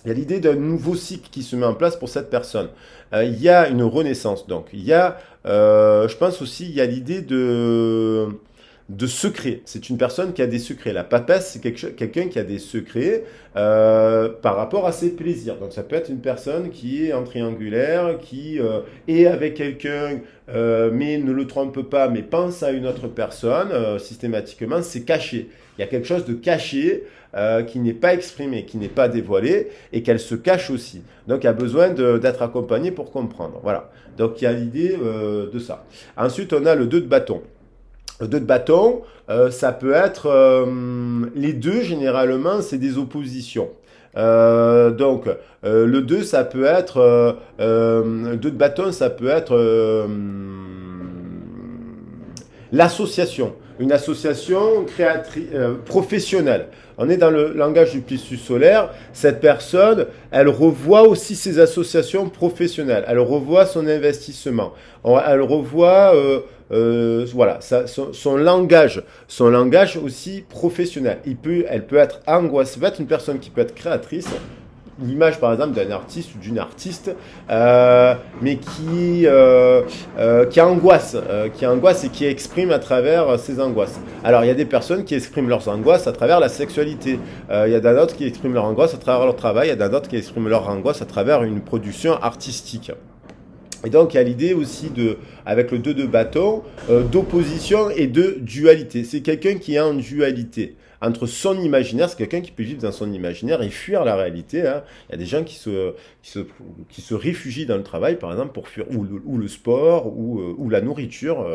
Il y a l'idée d'un nouveau cycle qui se met en place pour cette personne. Il y a une renaissance donc. Il y a, je pense aussi, il y a l'idée de secrets. C'est une personne qui a des secrets. La papesse, c'est quelqu'un qui a des secrets par rapport à ses plaisirs. Donc ça peut être une personne qui est en triangulaire, qui est avec quelqu'un, mais ne le trompe pas, mais pense à une autre personne systématiquement. C'est caché. Il y a quelque chose de caché qui n'est pas exprimée, qui n'est pas dévoilée et qu'elle se cache aussi. Donc il y a besoin d'être accompagné pour comprendre. Voilà. Donc il y a l'idée de ça. Ensuite, on a le 2 de bâton. Le 2 de bâton, ça peut être les deux généralement, c'est des oppositions. Donc le 2 ça peut être 2 de bâton, ça peut être l'association, une association professionnelle. On est dans le langage du plexus solaire. Cette personne, elle revoit aussi ses associations professionnelles. Elle revoit son investissement. Elle revoit voilà, son langage aussi professionnel. Elle peut être angoissée. Ça peut être une personne qui peut être créatrice, l'image par exemple d'un artiste ou d'une artiste, mais qui angoisse et qui exprime à travers ses angoisses. Alors il y a des personnes qui expriment leurs angoisses à travers la sexualité, il y a d'autres qui expriment leur angoisse à travers leur travail, il y a d'autres qui expriment leur angoisse à travers une production artistique. Et donc, il y a l'idée aussi avec le 2 de bâton, d'opposition et de dualité. C'est quelqu'un qui est en dualité entre son imaginaire, c'est quelqu'un qui peut vivre dans son imaginaire et fuir la réalité. Hein. Il y a des gens qui se réfugient dans le travail, par exemple, pour fuir ou le sport, ou la nourriture,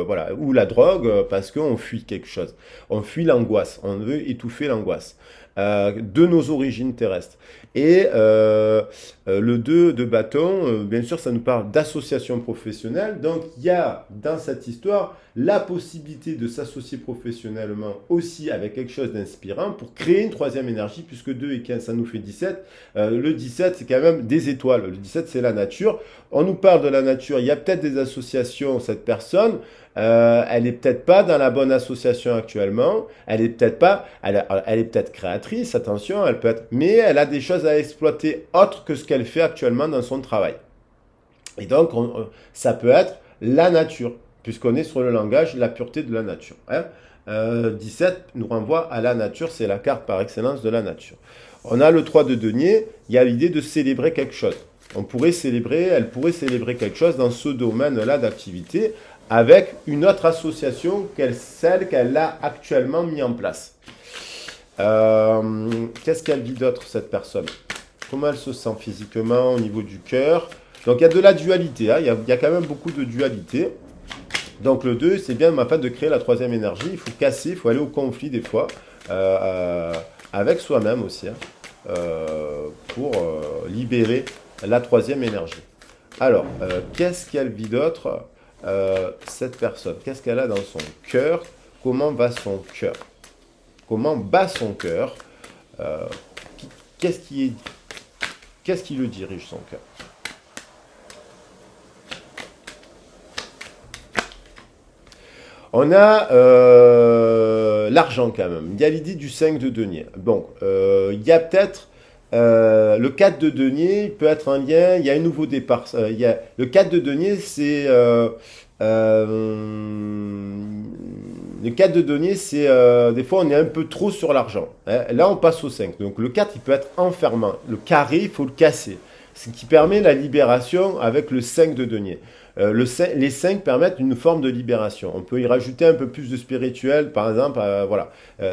voilà, ou la drogue, parce qu'on fuit quelque chose. On fuit l'angoisse, on veut étouffer l'angoisse. De nos origines terrestres. Et le 2 de bâton, bien sûr, ça nous parle d'association professionnelle. Donc, il y a dans cette histoire la possibilité de s'associer professionnellement aussi avec quelque chose d'inspirant pour créer une troisième énergie, puisque 2 et 15, ça nous fait 17. Le 17, c'est quand même des étoiles. Le 17, c'est la nature. On nous parle de la nature. Il y a peut-être des associations, cette personne. Elle est peut-être pas dans la bonne association actuellement. Elle est peut-être pas, elle est peut-être créatrice, attention, elle peut être, mais elle a des choses à exploiter autres que ce qu'elle fait actuellement dans son travail. Et donc, ça peut être la nature, puisqu'on est sur le langage, la pureté de la nature. Hein. 17 nous renvoie à la nature, c'est la carte par excellence de la nature. On a le 3 de denier, il y a l'idée de célébrer quelque chose. Elle pourrait célébrer quelque chose dans ce domaine-là d'activité avec une autre association celle qu'elle a actuellement mis en place. Qu'est-ce qu'elle vit d'autre, cette personne? Comment elle se sent physiquement au niveau du cœur? Donc il y a de la dualité, hein. Il y a quand même beaucoup de dualité. Donc le 2, c'est bien de créer la troisième énergie. Il faut casser, il faut aller au conflit des fois, avec soi-même aussi, hein, pour libérer la troisième énergie. Alors, qu'est-ce qu'elle vit d'autre, cette personne? Qu'est-ce qu'elle a dans son cœur? Comment va son cœur? Comment bat son cœur? Qu'est-ce qui le dirige, son cœur? On a l'argent quand même. Il y a l'idée du 5 de denier. Bon, il y a peut-être le 4 de denier, il peut être un lien, il y a un nouveau départ. Le 4 de denier, c'est... le 4 de denier, c'est... des fois, on est un peu trop sur l'argent. Hein. Là, on passe au 5. Donc le 4, il peut être enfermant. Le carré, il faut le casser. Ce qui permet la libération avec le 5 de denier. Les 5 permettent une forme de libération. On peut y rajouter un peu plus de spirituel, par exemple, voilà,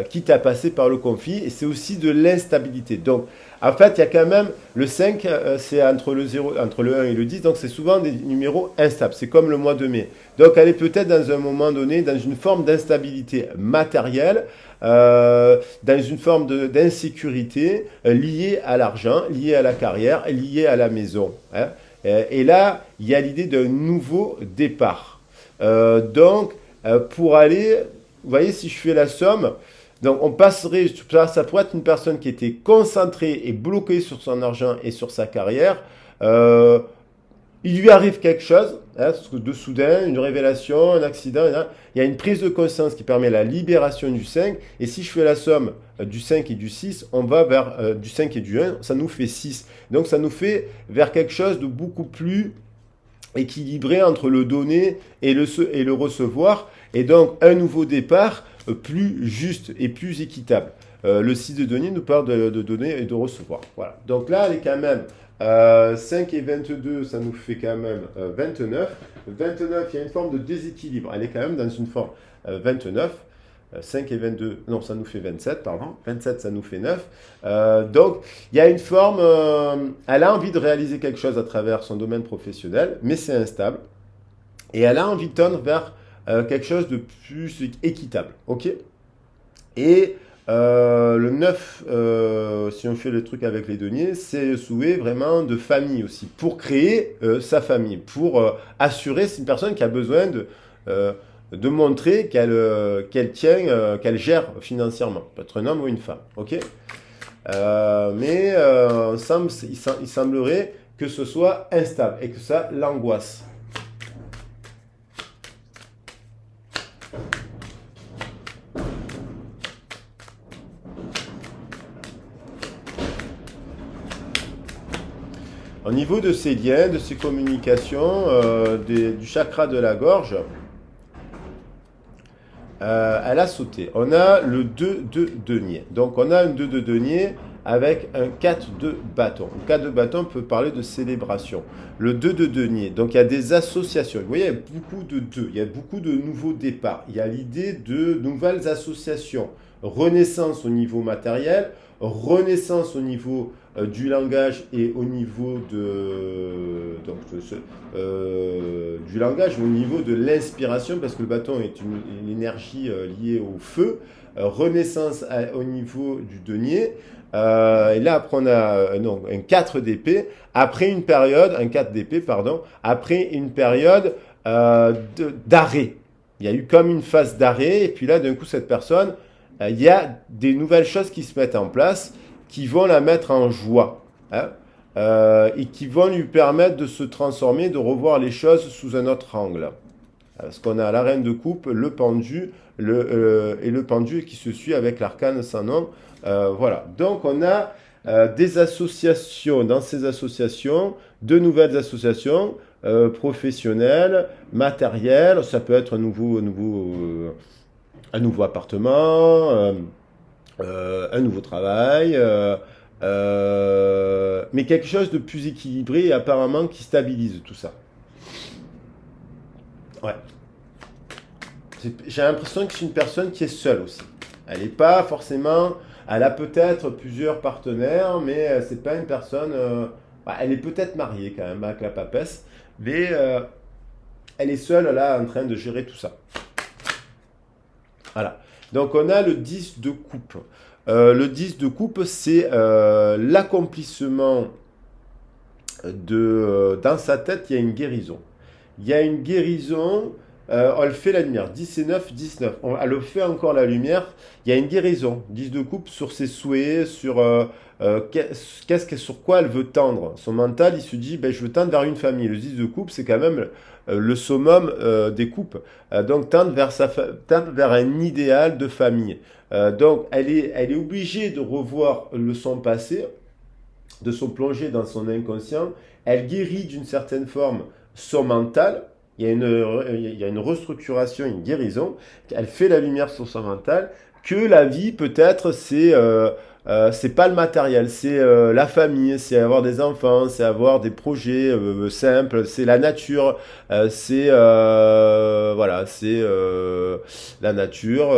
quitte à passer par le conflit, et c'est aussi de l'instabilité. Donc, en fait, il y a quand même le 5, c'est entre le 1 et le 10, donc c'est souvent des numéros instables. C'est comme le mois de mai. Donc, elle est peut-être dans un moment donné dans une forme d'instabilité matérielle, dans une forme d'insécurité liée à l'argent, liée à la carrière, liée à la maison. Hein. Et là, il y a l'idée d'un nouveau départ. Donc, pour aller, vous voyez, si je fais la somme, donc on passerait, ça pourrait être une personne qui était concentrée et bloquée sur son argent et sur sa carrière. Il lui arrive quelque chose, hein, de soudain, une révélation, un accident, hein, il y a une prise de conscience qui permet la libération du 5, et si je fais la somme du 5 et du 6, on va vers du 5 et du 1, ça nous fait 6. Donc ça nous fait vers quelque chose de beaucoup plus équilibré entre le donner et le recevoir, et donc un nouveau départ plus juste et plus équitable. Le 6 de denier nous parle de donner et de recevoir. Voilà. Donc là, elle est quand même 5 et 22, ça nous fait quand même 29. 29, il y a une forme de déséquilibre. Elle est quand même dans une forme 29. 5 et 22, non, ça nous fait 27, pardon. 27, ça nous fait 9. Donc, il y a une forme, elle a envie de réaliser quelque chose à travers son domaine professionnel, mais c'est instable. Et elle a envie de tendre vers quelque chose de plus équitable. Ok. Et le 9, si on fait le truc avec les deniers, c'est le souhait vraiment de famille aussi, pour créer sa famille, pour assurer, c'est une personne qui a besoin euh, de montrer qu'elle tient, qu'elle gère financièrement. Peut être un homme ou une femme, ok. Mais il semblerait que ce soit instable et que ça l'angoisse. Au niveau de ses liens, de ses communications, du chakra de la gorge, elle a sauté. On a le 2 de denier. Donc on a un 2 de denier avec un 4 de bâton. Le 4 de bâton peut parler de célébration. Le 2 de denier. Donc il y a des associations. Vous voyez, il y a beaucoup de 2. Il y a beaucoup de nouveaux départs. Il y a l'idée de nouvelles associations. Renaissance au niveau matériel, renaissance au niveau du langage et au niveau du langage, au niveau de l'inspiration, parce que le bâton est une énergie liée au feu. Renaissance au niveau du denier. Et là, après, on a non, un 4 d'épée. Après une période, un 4 d'épée, pardon, après une période d'arrêt. Il y a eu comme une phase d'arrêt, et puis là, d'un coup, cette personne, il y a des nouvelles choses qui se mettent en place qui vont la mettre en joie, hein, et qui vont lui permettre de se transformer, de revoir les choses sous un autre angle. Parce qu'on a la reine de coupe, le pendu, et le pendu qui se suit avec l'arcane sans nom. Voilà. Donc on a des associations, dans ces associations, de nouvelles associations professionnelles, matérielles. Ça peut être un nouveau appartement, un nouveau travail, mais quelque chose de plus équilibré et apparemment qui stabilise tout ça. Ouais. J'ai l'impression que c'est une personne qui est seule aussi. Elle n'est pas forcément. Elle a peut-être plusieurs partenaires, mais c'est pas une personne. Bah, elle est peut-être mariée quand même avec la papesse, mais elle est seule là en train de gérer tout ça. Voilà. Donc on a le 10 de coupe. Le 10 de coupe, c'est l'accomplissement dans sa tête, il y a une guérison. Il y a une guérison, elle fait la lumière. 10 et 9, 19. Elle fait encore la lumière. Il y a une guérison. 10 de coupe sur ses souhaits, sur sur quoi elle veut tendre. Son mental, il se dit, ben, je veux tendre vers une famille. Le 10 de coupe, c'est quand même le summum des coupes. Donc tendre vers un idéal de famille. Donc elle est obligée de revoir son passé, de se plonger dans son inconscient. Elle guérit d'une certaine forme son mental. Il y a une restructuration, une guérison. Elle fait la lumière sur son mental. Que la vie, peut-être, c'est pas le matériel, c'est la famille, c'est avoir des enfants, c'est avoir des projets simples, c'est la nature, voilà, c'est la nature.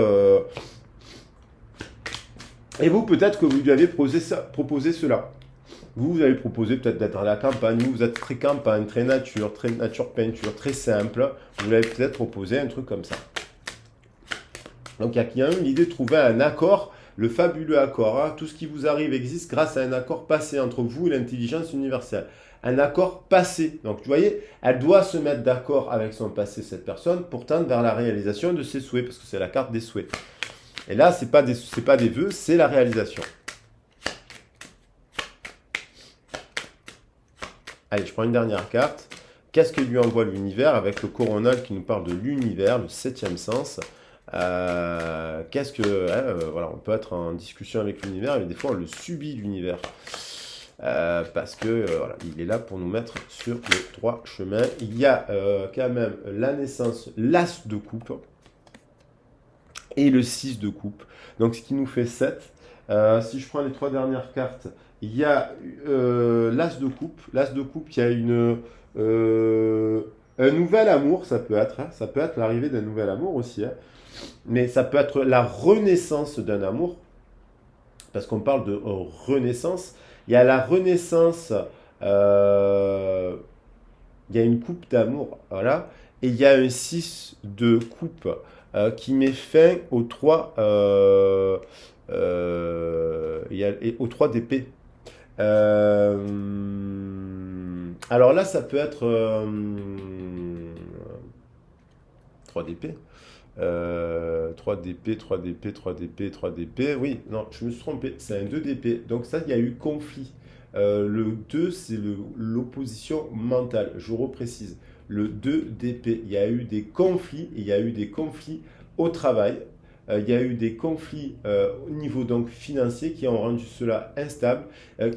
Et vous, peut-être que vous lui avez proposé cela. Vous avez proposé peut-être d'être à la campagne, vous êtes très campagne, très nature peinture, très simple. Vous l'avez peut-être proposé un truc comme ça. Donc il y a quand même l'idée de trouver un accord, le fabuleux accord. Hein. Tout ce qui vous arrive existe grâce à un accord passé entre vous et l'intelligence universelle. Un accord passé. Donc tu voyez, elle doit se mettre d'accord avec son passé, cette personne, pour tendre vers la réalisation de ses souhaits, parce que c'est la carte des souhaits. Et là, c'est pas des vœux, c'est la réalisation. Allez, je prends une dernière carte. Qu'est-ce que lui envoie l'univers avec le coronal qui nous parle de l'univers, le septième sens. Voilà, on peut être en discussion avec l'univers, mais des fois on le subit l'univers. Parce que voilà, il est là pour nous mettre sur le droit chemin. Il y a quand même la naissance, l'as de coupe et le 6 de coupe. Donc ce qui nous fait 7. Si je prends les trois dernières cartes, il y a l'as de coupe. L'as de coupe qui a un nouvel amour, ça peut être. Hein, ça peut être l'arrivée d'un nouvel amour aussi. Hein. mais ça peut être la renaissance d'un amour, parce qu'on parle de renaissance. Il y a la renaissance, euh, il y a une coupe d'amour, voilà, et il y a un 6 de coupe qui met fin aux 3, aux 3 d'épée. Euh, alors là, ça peut être 3 d'épée. 3 d'épée, 3 d'épée, 3 d'épée, 3 d'épée. Oui, non, je me suis trompé. C'est un 2 d'épée. Donc ça, il y a eu conflit. Le 2, c'est l'opposition mentale. Je reprécise. Le 2 d'épée. Il y a eu des conflits. Il y a eu des conflits au travail. Il y a eu des conflits au niveau donc financier qui ont rendu cela instable,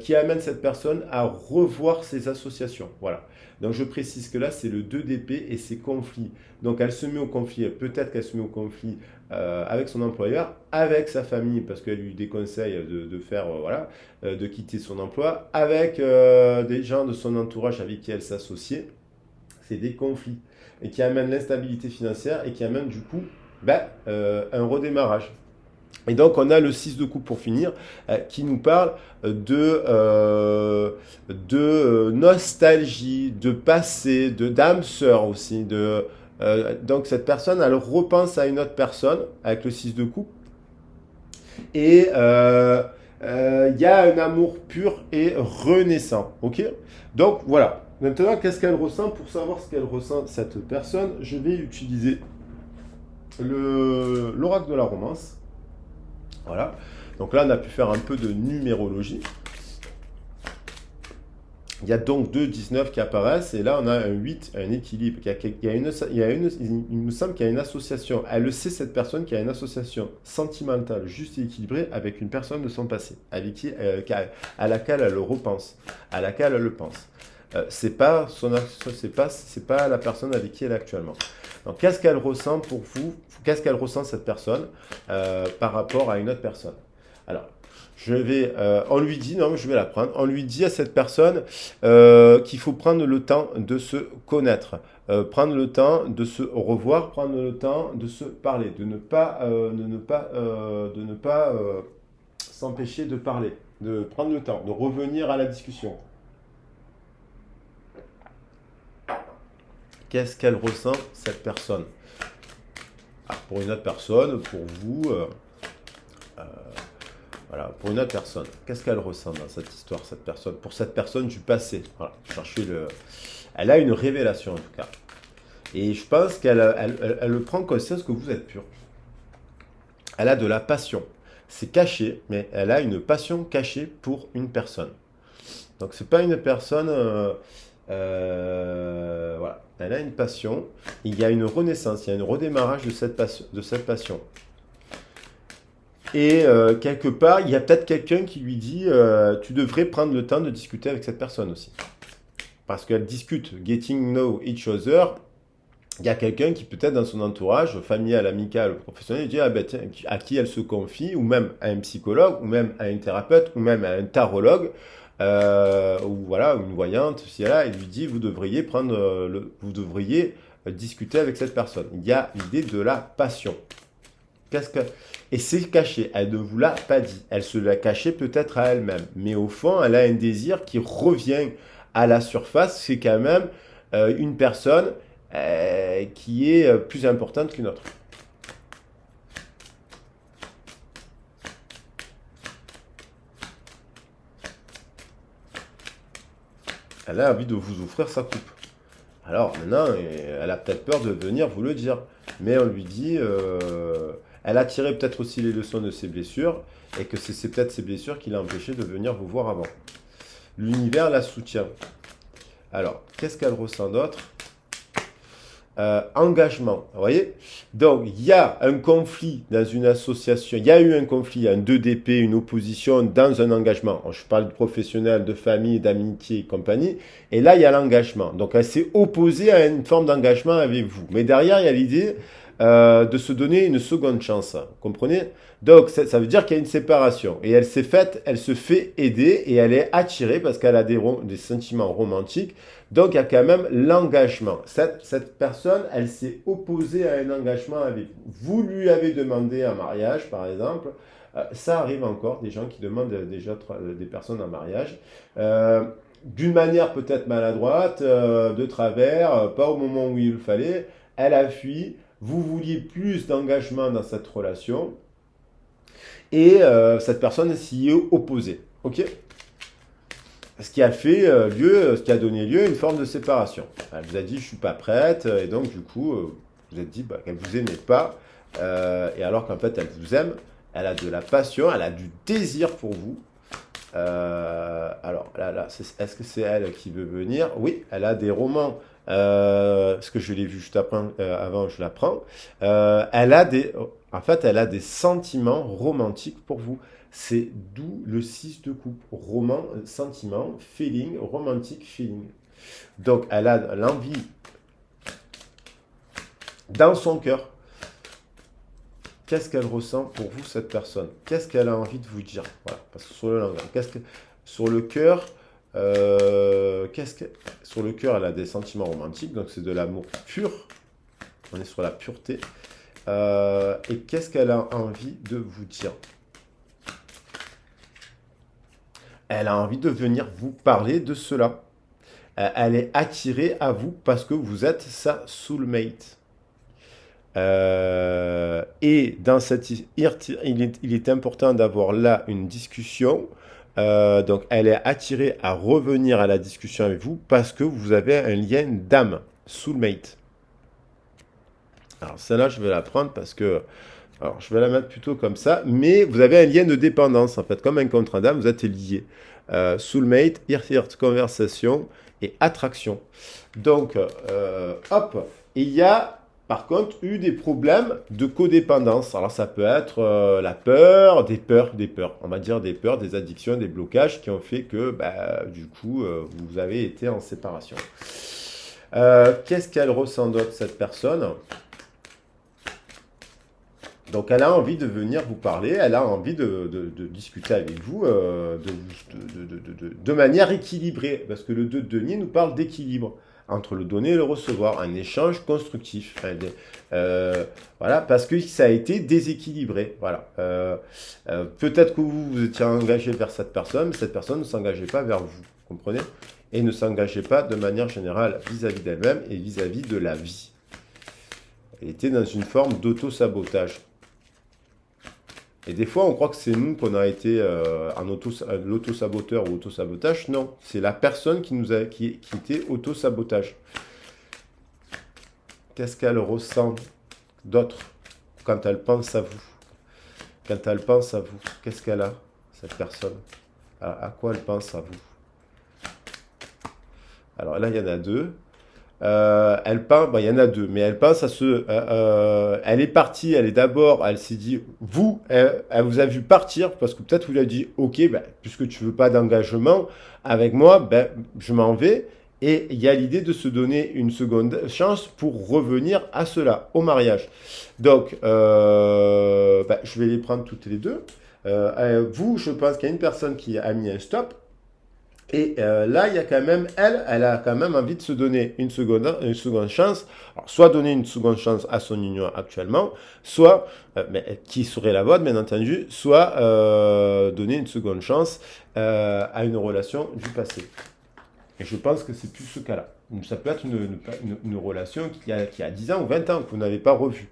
qui amènent cette personne à revoir ses associations. Voilà. Donc je précise que là, c'est le 2 d'épée et ses conflits. Donc elle se met au conflit, peut-être qu'elle se met au conflit avec son employeur, avec sa famille, parce qu'elle lui déconseille de faire, voilà, de quitter son emploi, avec des gens de son entourage avec qui elle s'associait. C'est des conflits et qui amènent l'instabilité financière et qui amènent du coup un redémarrage. Et donc on a le 6 de coupe pour finir, qui nous parle de nostalgie, de passé, de d'âme sœur aussi. Donc cette personne, elle repense à une autre personne avec le 6 de coupe. Et il y a un amour pur et renaissant. Ok. Donc voilà. Maintenant, qu'est-ce qu'elle ressent? Pour savoir ce qu'elle ressent, cette personne, je vais utiliser l'oracle de la romance. Voilà. Donc là, on a pu faire un peu de numérologie. Il y a donc 2 19 qui apparaissent, et là on a un 8, un équilibre. Il me semble qu'il y a une association. Elle le sait, cette personne, qui a une association sentimentale juste et équilibrée avec une personne de son passé, avec à laquelle elle le repense, à laquelle elle le pense. C'est pas la personne avec qui elle est actuellement. Donc qu'est-ce qu'elle ressent pour vous? Qu'est-ce qu'elle ressent, cette personne, par rapport à une autre personne? Alors, on lui dit, non, je vais la prendre. On lui dit à cette personne qu'il faut prendre le temps de se connaître, prendre le temps de se revoir, prendre le temps de se parler, de ne pas s'empêcher de parler, de prendre le temps, de revenir à la discussion. Qu'est-ce qu'elle ressent, cette personne? Ah, pour une autre personne, pour vous, voilà, pour une autre personne, qu'est-ce qu'elle ressent dans cette histoire, cette personne? Pour cette personne du passé, voilà, elle a une révélation en tout cas. Et je pense qu'elle prend conscience que vous êtes pur. Elle a de la passion. C'est caché, mais elle a une passion cachée pour une personne. Donc c'est pas une personne, voilà, elle a une passion. Il y a une renaissance, il y a un redémarrage de cette passion. Et quelque part, il y a peut-être quelqu'un qui lui dit tu devrais prendre le temps de discuter avec cette personne aussi. Parce qu'elle discute, getting know each other. Il y a quelqu'un qui peut-être dans son entourage, familial, amical, professionnel, dit ah ben, tiens, à qui elle se confie, ou même à un psychologue, ou même à un thérapeute, ou même à un tarologue, ou voilà, une voyante, si elle a, il lui dit vous devriez discuter avec cette personne. Il y a l'idée de la passion. Qu'est-ce que... Et c'est caché, elle ne vous l'a pas dit. Elle se l'a caché peut-être à elle-même. Mais au fond, elle a un désir qui revient à la surface. C'est quand même une personne qui est plus importante qu'une autre. Elle a envie de vous offrir sa coupe. Alors maintenant, elle a peut-être peur de venir vous le dire. Mais on lui dit, elle a tiré peut-être aussi les leçons de ses blessures, et que c'est peut-être ces blessures qui l'ont empêché de venir vous voir avant. L'univers la soutient. Alors, qu'est-ce qu'elle ressent d'autre? Engagement, vous voyez? Donc, il y a un conflit dans une association, il y a eu un conflit, un 2 d'épée, une opposition dans un engagement. Je parle de professionnel, de famille, d'amitié et compagnie. Et là, il y a l'engagement. Donc, elle s'est opposée à une forme d'engagement avec vous. Mais derrière, il y a l'idée de se donner une seconde chance. Vous comprenez? Donc, ça veut dire qu'il y a une séparation. Et elle se fait aider et elle est attirée parce qu'elle a des sentiments romantiques. Donc, il y a quand même l'engagement. Cette personne, elle s'est opposée à un engagement avec vous. Vous lui avez demandé un mariage, par exemple. Ça arrive encore, des gens qui demandent des personnes en mariage. D'une manière peut-être maladroite, de travers, pas au moment où il le fallait. Elle a fui. Vous vouliez plus d'engagement dans cette relation et cette personne s'y est opposée. Ok? Ce qui a fait ce qui a donné lieu à une forme de séparation. Elle vous a dit je suis pas prête et donc du coup vous êtes dit bah, qu'elle vous aimait pas et alors qu'en fait elle vous aime, elle a de la passion, elle a du désir pour vous. Alors là, est-ce que c'est elle qui veut venir? Oui, elle a des romans. Parce que je l'ai vu juste après, avant, je l'apprends. En fait, elle a des sentiments romantiques pour vous. C'est d'où le 6 de coupe. Roman, sentiment, feeling, romantique, feeling. Donc, elle a l'envie dans son cœur. Qu'est-ce qu'elle ressent pour vous, cette personne? Qu'est-ce qu'elle a envie de vous dire? Voilà, parce que sur le langage, sur le cœur, sur le cœur, elle a des sentiments romantiques, donc c'est de l'amour pur. On est sur la pureté. Et qu'est-ce qu'elle a envie de vous dire? Elle a envie de venir vous parler de cela. Elle est attirée à vous parce que vous êtes sa soulmate. Et dans cette, il est important d'avoir là une discussion. Donc, elle est attirée à revenir à la discussion avec vous parce que vous avez un lien d'âme, soulmate. Alors, celle-là, je vais la prendre parce que, alors, je vais la mettre plutôt comme ça, mais vous avez un lien de dépendance, en fait, comme un contrat d'âme, vous êtes liés. Soulmate, heart conversation et attraction. Donc, hop, il y a par contre eu des problèmes de codépendance. Alors ça peut être la peur, des peurs, on va dire des peurs, des addictions, des blocages qui ont fait que bah, du coup vous avez été en séparation. Qu'est-ce qu'elle ressent d'autre cette personne? Donc elle a envie de venir vous parler, elle a envie de discuter avec vous de manière équilibrée, parce que le 2 de denier nous parle d'équilibre entre le donner et le recevoir, un échange constructif. Voilà, parce que ça a été déséquilibré. Voilà. Peut-être que vous étiez engagé vers cette personne, mais cette personne ne s'engageait pas vers vous, comprenez? Et ne s'engageait pas de manière générale vis-à-vis d'elle-même et vis-à-vis de la vie. Elle était dans une forme d'auto-sabotage. Et des fois, on croit que c'est nous qu'on a été l'auto-saboteur ou auto-sabotage. Non, c'est la personne qui était auto-sabotage. Qu'est-ce qu'elle ressent d'autre quand elle pense à vous? Quand elle pense à vous, qu'est-ce qu'elle a, cette personne? À quoi elle pense à vous? Alors là, il y en a deux. Elle pense, bon, il y en a deux, mais elle pense à elle est partie, elle s'est dit, elle vous a vu partir parce que peut-être vous lui a dit, ok, ben, puisque tu veux pas d'engagement avec moi, ben, je m'en vais. Et il y a l'idée de se donner une seconde chance pour revenir à cela, au mariage. Donc, ben, je vais les prendre toutes les deux. Vous, je pense qu'il y a une personne qui a mis un stop. Et là, il y a quand même, elle a quand même envie de se donner une seconde chance. Alors, soit donner une seconde chance à son union actuellement, soit, mais, qui serait la vôtre, bien entendu, soit donner une seconde chance à une relation du passé. Et je pense que c'est plus ce cas-là. Ça peut être une relation qui a 10 ans ou 20 ans que vous n'avez pas revue.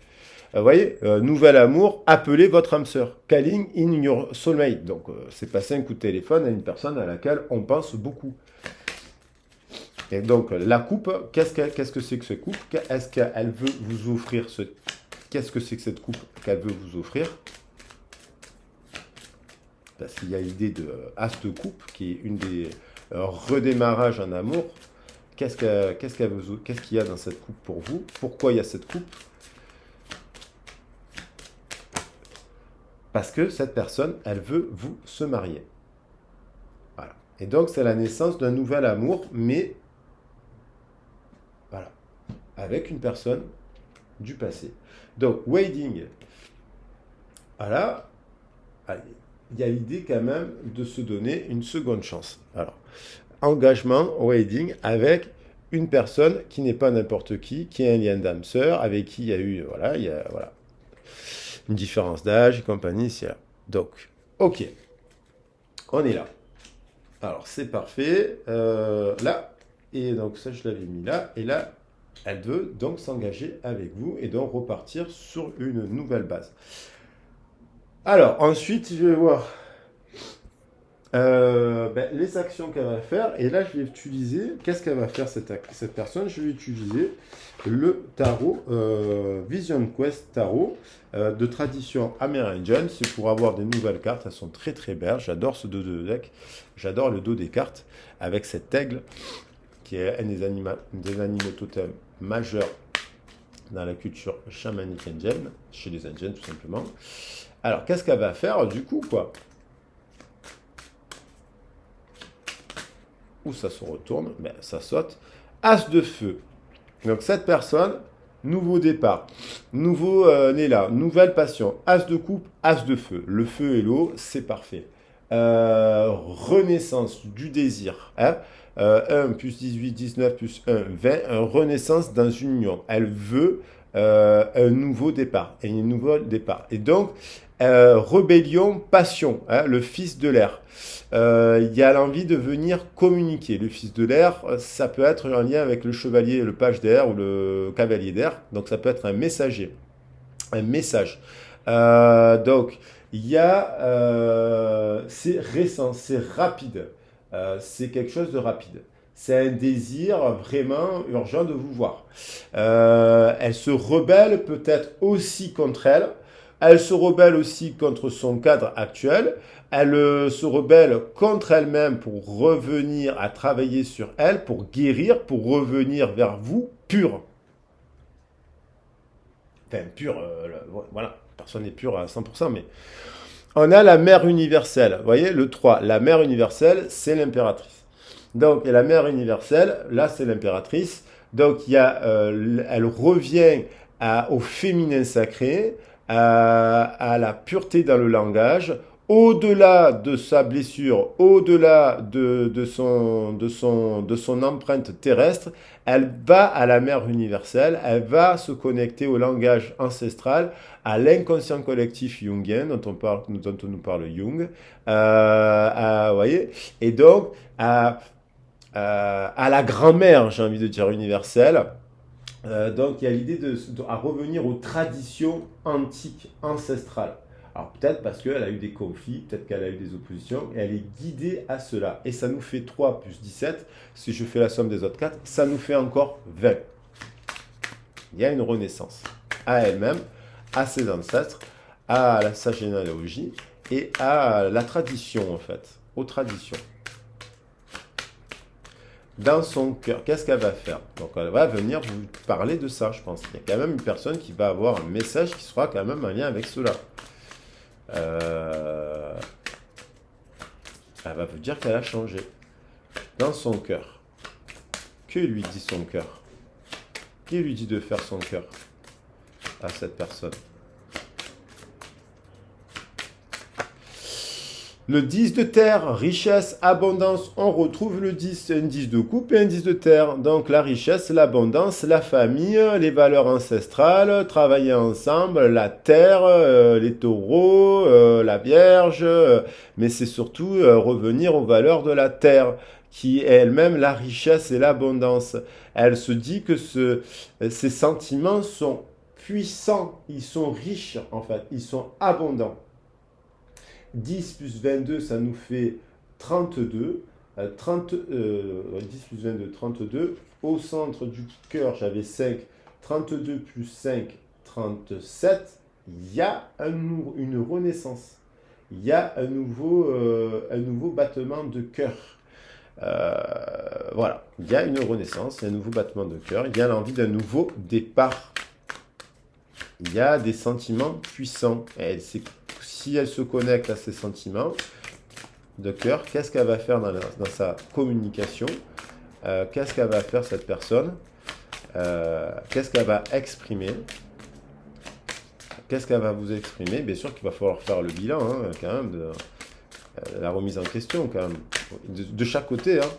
Vous voyez, nouvel amour, appelez votre âme sœur. Calling in your soulmate. Donc, c'est passer un coup de téléphone à une personne à laquelle on pense beaucoup. Et donc, la coupe, qu'est-ce que c'est que ce couple? Est-ce qu'elle veut vous offrir Qu'est-ce que c'est que cette coupe qu'elle veut vous offrir? Parce qu'il y a l'idée de As de coupe, qui est une des redémarrages en amour. Qu'est-ce qu'il y a dans cette coupe pour vous? Pourquoi il y a cette coupe? Parce que cette personne, elle veut vous se marier. Voilà. Et donc, c'est la naissance d'un nouvel amour, mais voilà, avec une personne du passé. Donc, waiting, voilà, il y a l'idée quand même de se donner une seconde chance. Alors, engagement, wedding, avec une personne qui n'est pas n'importe qui a un lien d'âme sœur, avec qui il y a eu, voilà, voilà, une différence d'âge et compagnie, c'est là. Donc, ok, on est là. Alors, c'est parfait. Là, et donc ça, je l'avais mis là, et là, elle veut donc s'engager avec vous et donc repartir sur une nouvelle base. Alors, ensuite, je vais voir les actions qu'elle va faire. Et là, je vais utiliser. Qu'est-ce qu'elle va faire, cette personne? Je vais utiliser le tarot Vision Quest Tarot de tradition amérindienne. C'est pour avoir des nouvelles cartes. Elles sont très très belles. J'adore ce dos de deck. J'adore le dos des cartes avec cet aigle qui est un des animaux totems majeurs dans la culture chamanique indienne, chez les Indiennes tout simplement. Alors, qu'est-ce qu'elle va faire du coup, quoi? Où ça se retourne, ben, ça saute. As de feu. Donc cette personne, nouveau départ, nouveau né là, nouvelle passion. As de coupe, as de feu. Le feu et l'eau, c'est parfait. Renaissance du désir. Hein? 1 plus 18, 19 plus 1, 20. Renaissance dans une union. Elle veut un nouveau départ. Et un nouveau départ. Et donc, rébellion, passion. Hein? Le fils de l'air. Il y a l'envie de venir communiquer. Le fils de l'air, ça peut être en lien avec le chevalier, le page d'air ou le cavalier d'air. Donc ça peut être un messager, un message. Donc il y a, c'est récent, c'est rapide, c'est quelque chose de rapide. C'est un désir vraiment urgent de vous voir. Elle se rebelle peut-être aussi contre elle. Elle se rebelle aussi contre son cadre actuel. Elle se rebelle contre elle-même pour revenir à travailler sur elle, pour guérir, pour revenir vers vous pure. Enfin, pure, voilà, personne n'est pure à 100%, mais on a la mère universelle. Vous voyez, le 3, la mère universelle, c'est l'impératrice. Donc, et la mère universelle, là, c'est l'impératrice. Donc, elle revient au féminin sacré, à la pureté dans le langage, au-delà de sa blessure, au-delà de son empreinte terrestre, elle va à la mère universelle, elle va se connecter au langage ancestral, à l'inconscient collectif jungien dont on nous parle Jung, voyez, et donc à la grand-mère, j'ai envie de dire universelle. Donc il y a l'idée à revenir aux traditions antiques, ancestrales. Alors peut-être parce qu'elle a eu des conflits, peut-être qu'elle a eu des oppositions, et elle est guidée à cela. Et ça nous fait 3 plus 17, si je fais la somme des autres 4, ça nous fait encore 20. Il y a une renaissance à elle-même, à ses ancêtres, à sa généalogie, et à la tradition en fait, aux traditions. Dans son cœur, qu'est-ce qu'elle va faire? Donc elle va venir vous parler de ça, je pense. Il y a quand même une personne qui va avoir un message qui sera quand même en lien avec cela. Elle va vous dire qu'elle a changé. Dans son cœur. Que lui dit son cœur? Qui lui dit de faire son cœur à cette personne? Le 10 de terre, richesse, abondance, on retrouve le 10, un 10 de coupe et un 10 de terre. Donc la richesse, l'abondance, la famille, les valeurs ancestrales, travailler ensemble, la terre, les taureaux, la vierge, mais c'est surtout revenir aux valeurs de la terre, qui est elle-même la richesse et l'abondance. Elle se dit que ces sentiments sont puissants, ils sont riches en fait, ils sont abondants. 10 plus 22, ça nous fait 32. 10 plus 22, 32. Au centre du cœur, j'avais 5. 32 plus 5, 37. Il y a une renaissance. Il y a un nouveau battement de cœur. Voilà. Il y a une renaissance, un nouveau battement de cœur. Il y a l'envie d'un nouveau départ. Il y a des sentiments puissants. Si elle se connecte à ces sentiments de cœur, qu'est-ce qu'elle va faire dans sa communication? Qu'est-ce qu'elle va faire cette personne? Qu'est-ce qu'elle va exprimer? qu'est-ce qu'elle va vous exprimer? Bien sûr qu'il va falloir faire le bilan, hein, quand même, de la remise en question, quand même, de chaque côté, hein.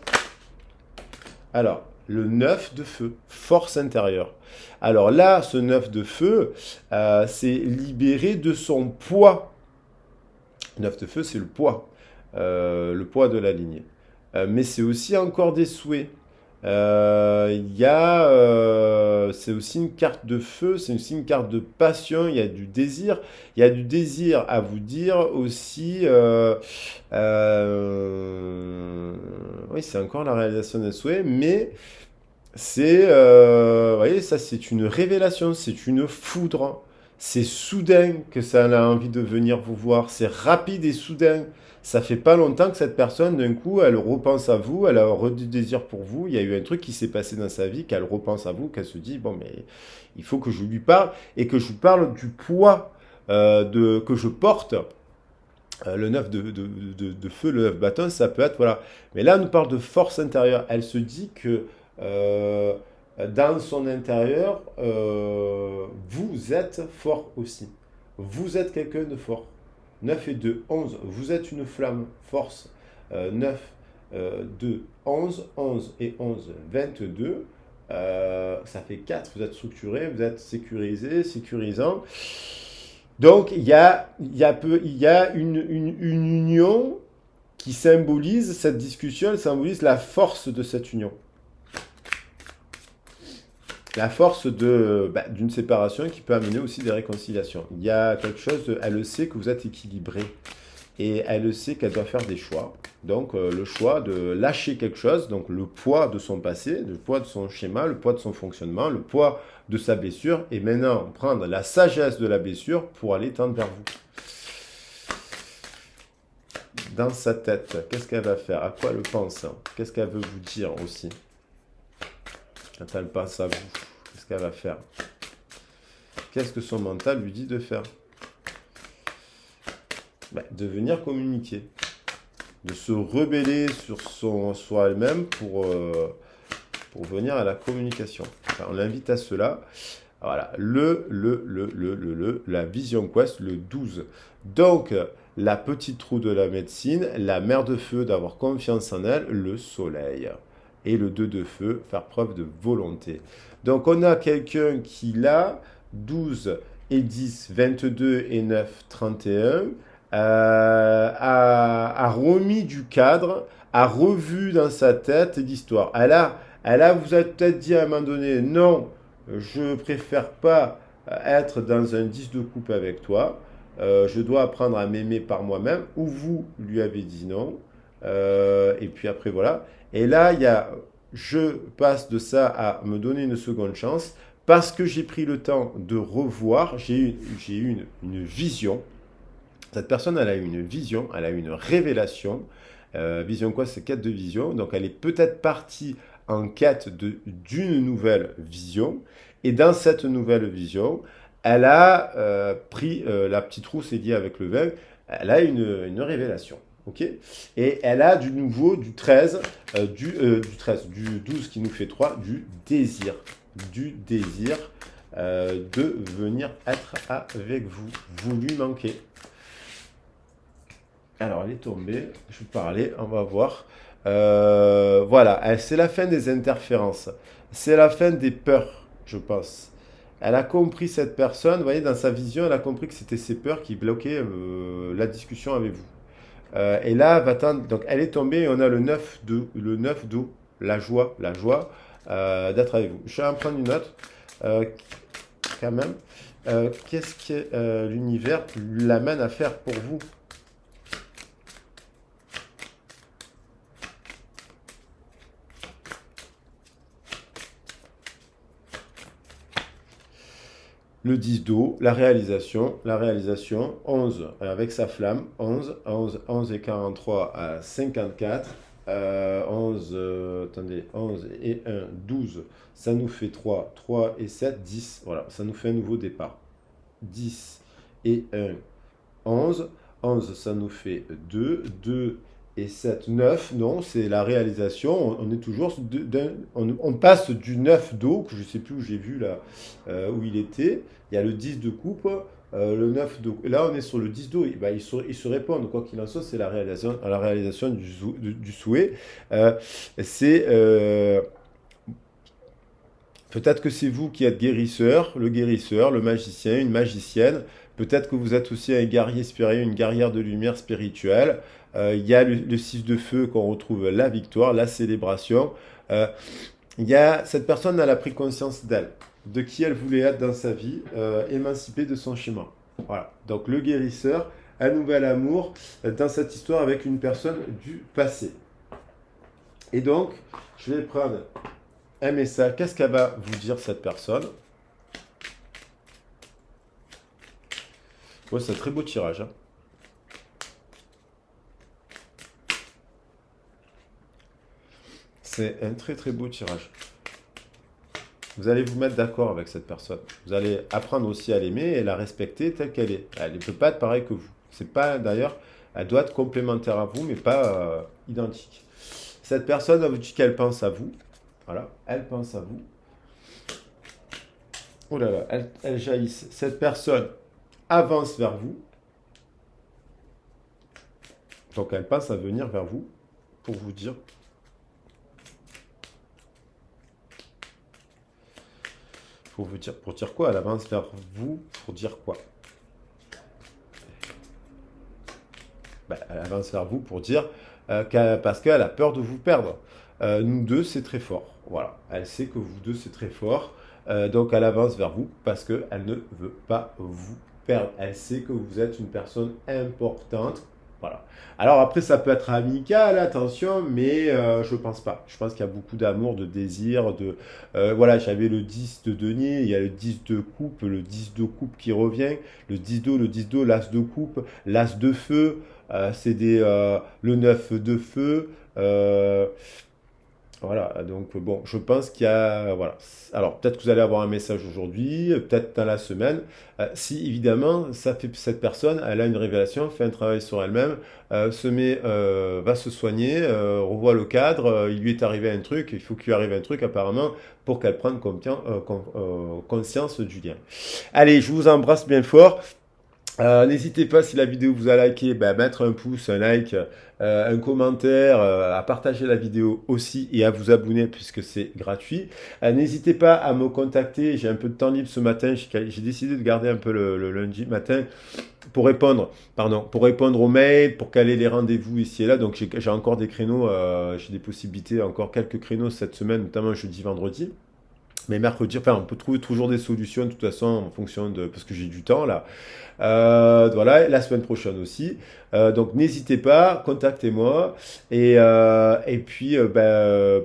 Alors, le 9 de feu, force intérieure. Alors là, ce 9 de feu, c'est libéré de son poids. 9 de feu, c'est le poids de la lignée. Mais c'est aussi encore des souhaits. C'est aussi une carte de feu, c'est aussi une carte de passion, il y a du désir. Il y a du désir à vous dire aussi. Oui, c'est encore la réalisation des souhaits, mais vous voyez, ça c'est une révélation, c'est une foudre. C'est soudain que ça a envie de venir vous voir. C'est rapide et soudain. Ça fait pas longtemps que cette personne, d'un coup, elle repense à vous, elle a du désir pour vous. Il y a eu un truc qui s'est passé dans sa vie, qu'elle repense à vous, qu'elle se dit, bon, mais il faut que je lui parle et que je lui parle du poids que je porte. Le 9 de feu, le 9 bâton, ça peut être, voilà. Mais là, on nous parle de force intérieure. Elle se dit que euh, dans son intérieur, vous êtes fort aussi. Vous êtes quelqu'un de fort. 9 et 2, 11. Vous êtes une flamme, force. 9, 2, 11. 11 et 11, 22. Ça fait 4. Vous êtes structuré, vous êtes sécurisé, sécurisant. Donc, il y a une union qui symbolise, cette discussion, elle symbolise la force de cette union. La force d'une séparation qui peut amener aussi des réconciliations. Il y a quelque chose, elle sait que vous êtes équilibré et elle sait qu'elle doit faire des choix. Donc le choix de lâcher quelque chose, donc le poids de son passé, le poids de son schéma, le poids de son fonctionnement, le poids de sa blessure, et maintenant prendre la sagesse de la blessure pour aller tendre vers vous. Dans sa tête, qu'est-ce qu'elle va faire? À quoi elle pense? Qu'est-ce qu'elle veut vous dire aussi? Quand elle pense à vous, qu'est-ce qu'elle va faire? Qu'est-ce que son mental lui dit de faire? De venir communiquer, de se rebeller sur elle-même pour venir à la communication. Enfin, on l'invite à cela. Voilà, la Vision Quest, le 12. Donc, la petite roue de la médecine, la mère de feu, d'avoir confiance en elle, le soleil. Et le 2 de feu, faire preuve de volonté. Donc, on a quelqu'un qui, là, 12 et 10, 22 et 9, 31, a remis du cadre, a revu dans sa tête l'histoire. Vous a peut-être dit à un moment donné, non, je préfère pas être dans un 10 de coupe avec toi. Je dois apprendre à m'aimer par moi-même. Ou vous lui avez dit non. Et puis après, voilà. Et là, je passe de ça à me donner une seconde chance parce que j'ai pris le temps de revoir. J'ai eu une vision. Cette personne, elle a eu une vision, elle a eu une révélation. Vision quoi? C'est quête de vision. Donc, elle est peut-être partie en quête d'une nouvelle vision. Et dans cette nouvelle vision, elle a pris la petite roue, c'est lié avec le vin, elle a une révélation. Ok. Et elle a du nouveau, du 13, du 12 qui nous fait 3, du désir. Du désir de venir être avec vous. Vous lui manquez. Alors, elle est tombée, je vais parler, on va voir. Voilà, c'est la fin des interférences. C'est la fin des peurs, je pense. Elle a compris, cette personne, vous voyez, dans sa vision, elle a compris que c'était ses peurs qui bloquaient la discussion avec vous. Et là, donc elle est tombée et on a le 9 d'eau, la joie d'être avec vous. Je vais en prendre une autre, euh, quand même. Qu'est-ce que l'univers l'amène à faire pour vous? Le 10 d'eau, la réalisation, 11 avec sa flamme, 11 et 43 à 54, 11, attendez, 11 et 1, 12, ça nous fait 3 et 7, 10, voilà, ça nous fait un nouveau départ. 10 et 1, 11, 11 ça nous fait 2 et 7, 9, non, c'est la réalisation, on est toujours, on passe du 9 d'eau, que je ne sais plus où j'ai vu là, où il était, il y a le 10 de coupe, Le 9 de... Là, on est sur le 10 d'eau. Ben, ils se répondent. Quoi qu'il en soit, c'est la réalisation du souhait. Euh, c'est... Peut-être que c'est vous qui êtes guérisseur, le magicien, une magicienne. Peut-être que vous êtes aussi un guerrier spirituel, une guerrière de lumière spirituelle. Il y a le 6 de feu qu'on retrouve la victoire, la célébration. Euh, il y a, cette personne, elle a pris conscience d'elle, de qui elle voulait être dans sa vie, émancipée de son schéma. Voilà. Donc le guérisseur, un nouvel amour dans cette histoire avec une personne du passé. Et donc, je vais prendre un message. Qu'est-ce qu'elle va vous dire cette personne? Ouais, c'est un très beau tirage, hein. C'est un très très beau tirage. Vous allez vous mettre d'accord avec cette personne. Vous allez apprendre aussi à l'aimer et la respecter telle qu'elle est. Elle ne peut pas être pareille que vous. C'est pas d'ailleurs, elle doit être complémentaire à vous, mais pas identique. Cette personne, elle vous dit qu'elle pense à vous. Voilà, elle pense à vous. Oh là là, elle jaillisse. Cette personne avance vers vous. Donc elle pense à venir vers vous pour vous dire. Pour dire quoi? Elle avance vers vous pour dire quoi? Ben, elle avance vers vous pour dire parce qu'elle a peur de vous perdre. Nous deux, c'est très fort. Voilà. Elle sait que vous deux, c'est très fort. Donc elle avance vers vous parce qu'elle ne veut pas vous perdre. Elle sait que vous êtes une personne importante. Voilà. Alors après, ça peut être amical, attention, mais je pense pas. Je pense qu'il y a beaucoup d'amour, de désir, de... voilà, j'avais le 10 de denier, il y a le 10 de coupe, le 10 de coupe qui revient, le 10 d'eau, l'as de coupe, l'as de feu, le 9 de feu. Voilà, donc bon, je pense qu'il y a... Voilà. Alors, peut-être que vous allez avoir un message aujourd'hui, peut-être dans la semaine. Si, évidemment, cette personne, elle a une révélation, fait un travail sur elle-même, va se soigner, revoit le cadre, il lui est arrivé un truc, il faut qu'il lui arrive un truc apparemment pour qu'elle prenne conscience du lien. Allez, je vous embrasse bien fort. N'hésitez pas, si la vidéo vous a liké, à mettre un pouce, un like, un commentaire, à partager la vidéo aussi et à vous abonner puisque c'est gratuit. N'hésitez pas à me contacter, j'ai un peu de temps libre ce matin, j'ai décidé de garder un peu le lundi matin pour répondre aux mails, pour caler les rendez-vous ici et là. Donc j'ai encore des créneaux, j'ai des possibilités, encore quelques créneaux cette semaine, notamment jeudi, vendredi. Mais mercredi, enfin, on peut trouver toujours des solutions de toute façon en fonction de... Parce que j'ai du temps là. Voilà, la semaine prochaine aussi. Donc n'hésitez pas, contactez-moi. Et puis,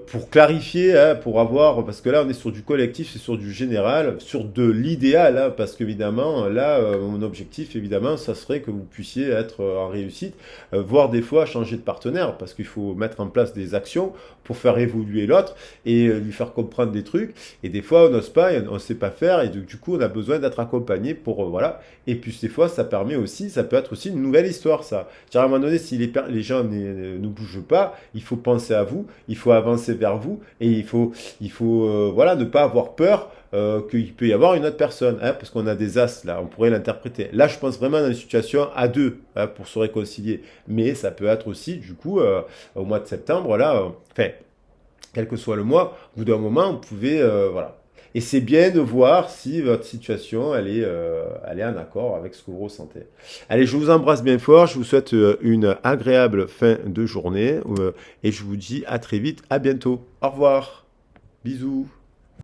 pour clarifier, hein, pour avoir... Parce que là, on est sur du collectif, c'est sur du général, sur de l'idéal. Hein, parce qu'évidemment, là, mon objectif, évidemment, ça serait que vous puissiez être en réussite, voire des fois changer de partenaire. Parce qu'il faut mettre en place des actions pour faire évoluer l'autre et lui faire comprendre des trucs. Et des fois, on n'ose pas, on ne sait pas faire, et du coup, on a besoin d'être accompagné pour, voilà. Et puis, des fois, ça permet aussi, ça peut être aussi une nouvelle histoire, ça. À un moment donné, si les gens ne bougent pas, il faut penser à vous, il faut avancer vers vous, et voilà, ne pas avoir peur qu'il peut y avoir une autre personne, hein, parce qu'on a des as, là, on pourrait l'interpréter. Là, je pense vraiment dans une situation à deux, hein, pour se réconcilier. Mais ça peut être aussi, du coup, au mois de septembre, là, enfin, quel que soit le mois, au bout d'un moment, vous pouvez, voilà. Et c'est bien de voir si votre situation, elle est en accord avec ce que vous ressentez. Allez, je vous embrasse bien fort, je vous souhaite une agréable fin de journée et je vous dis à très vite, à bientôt. Au revoir, bisous.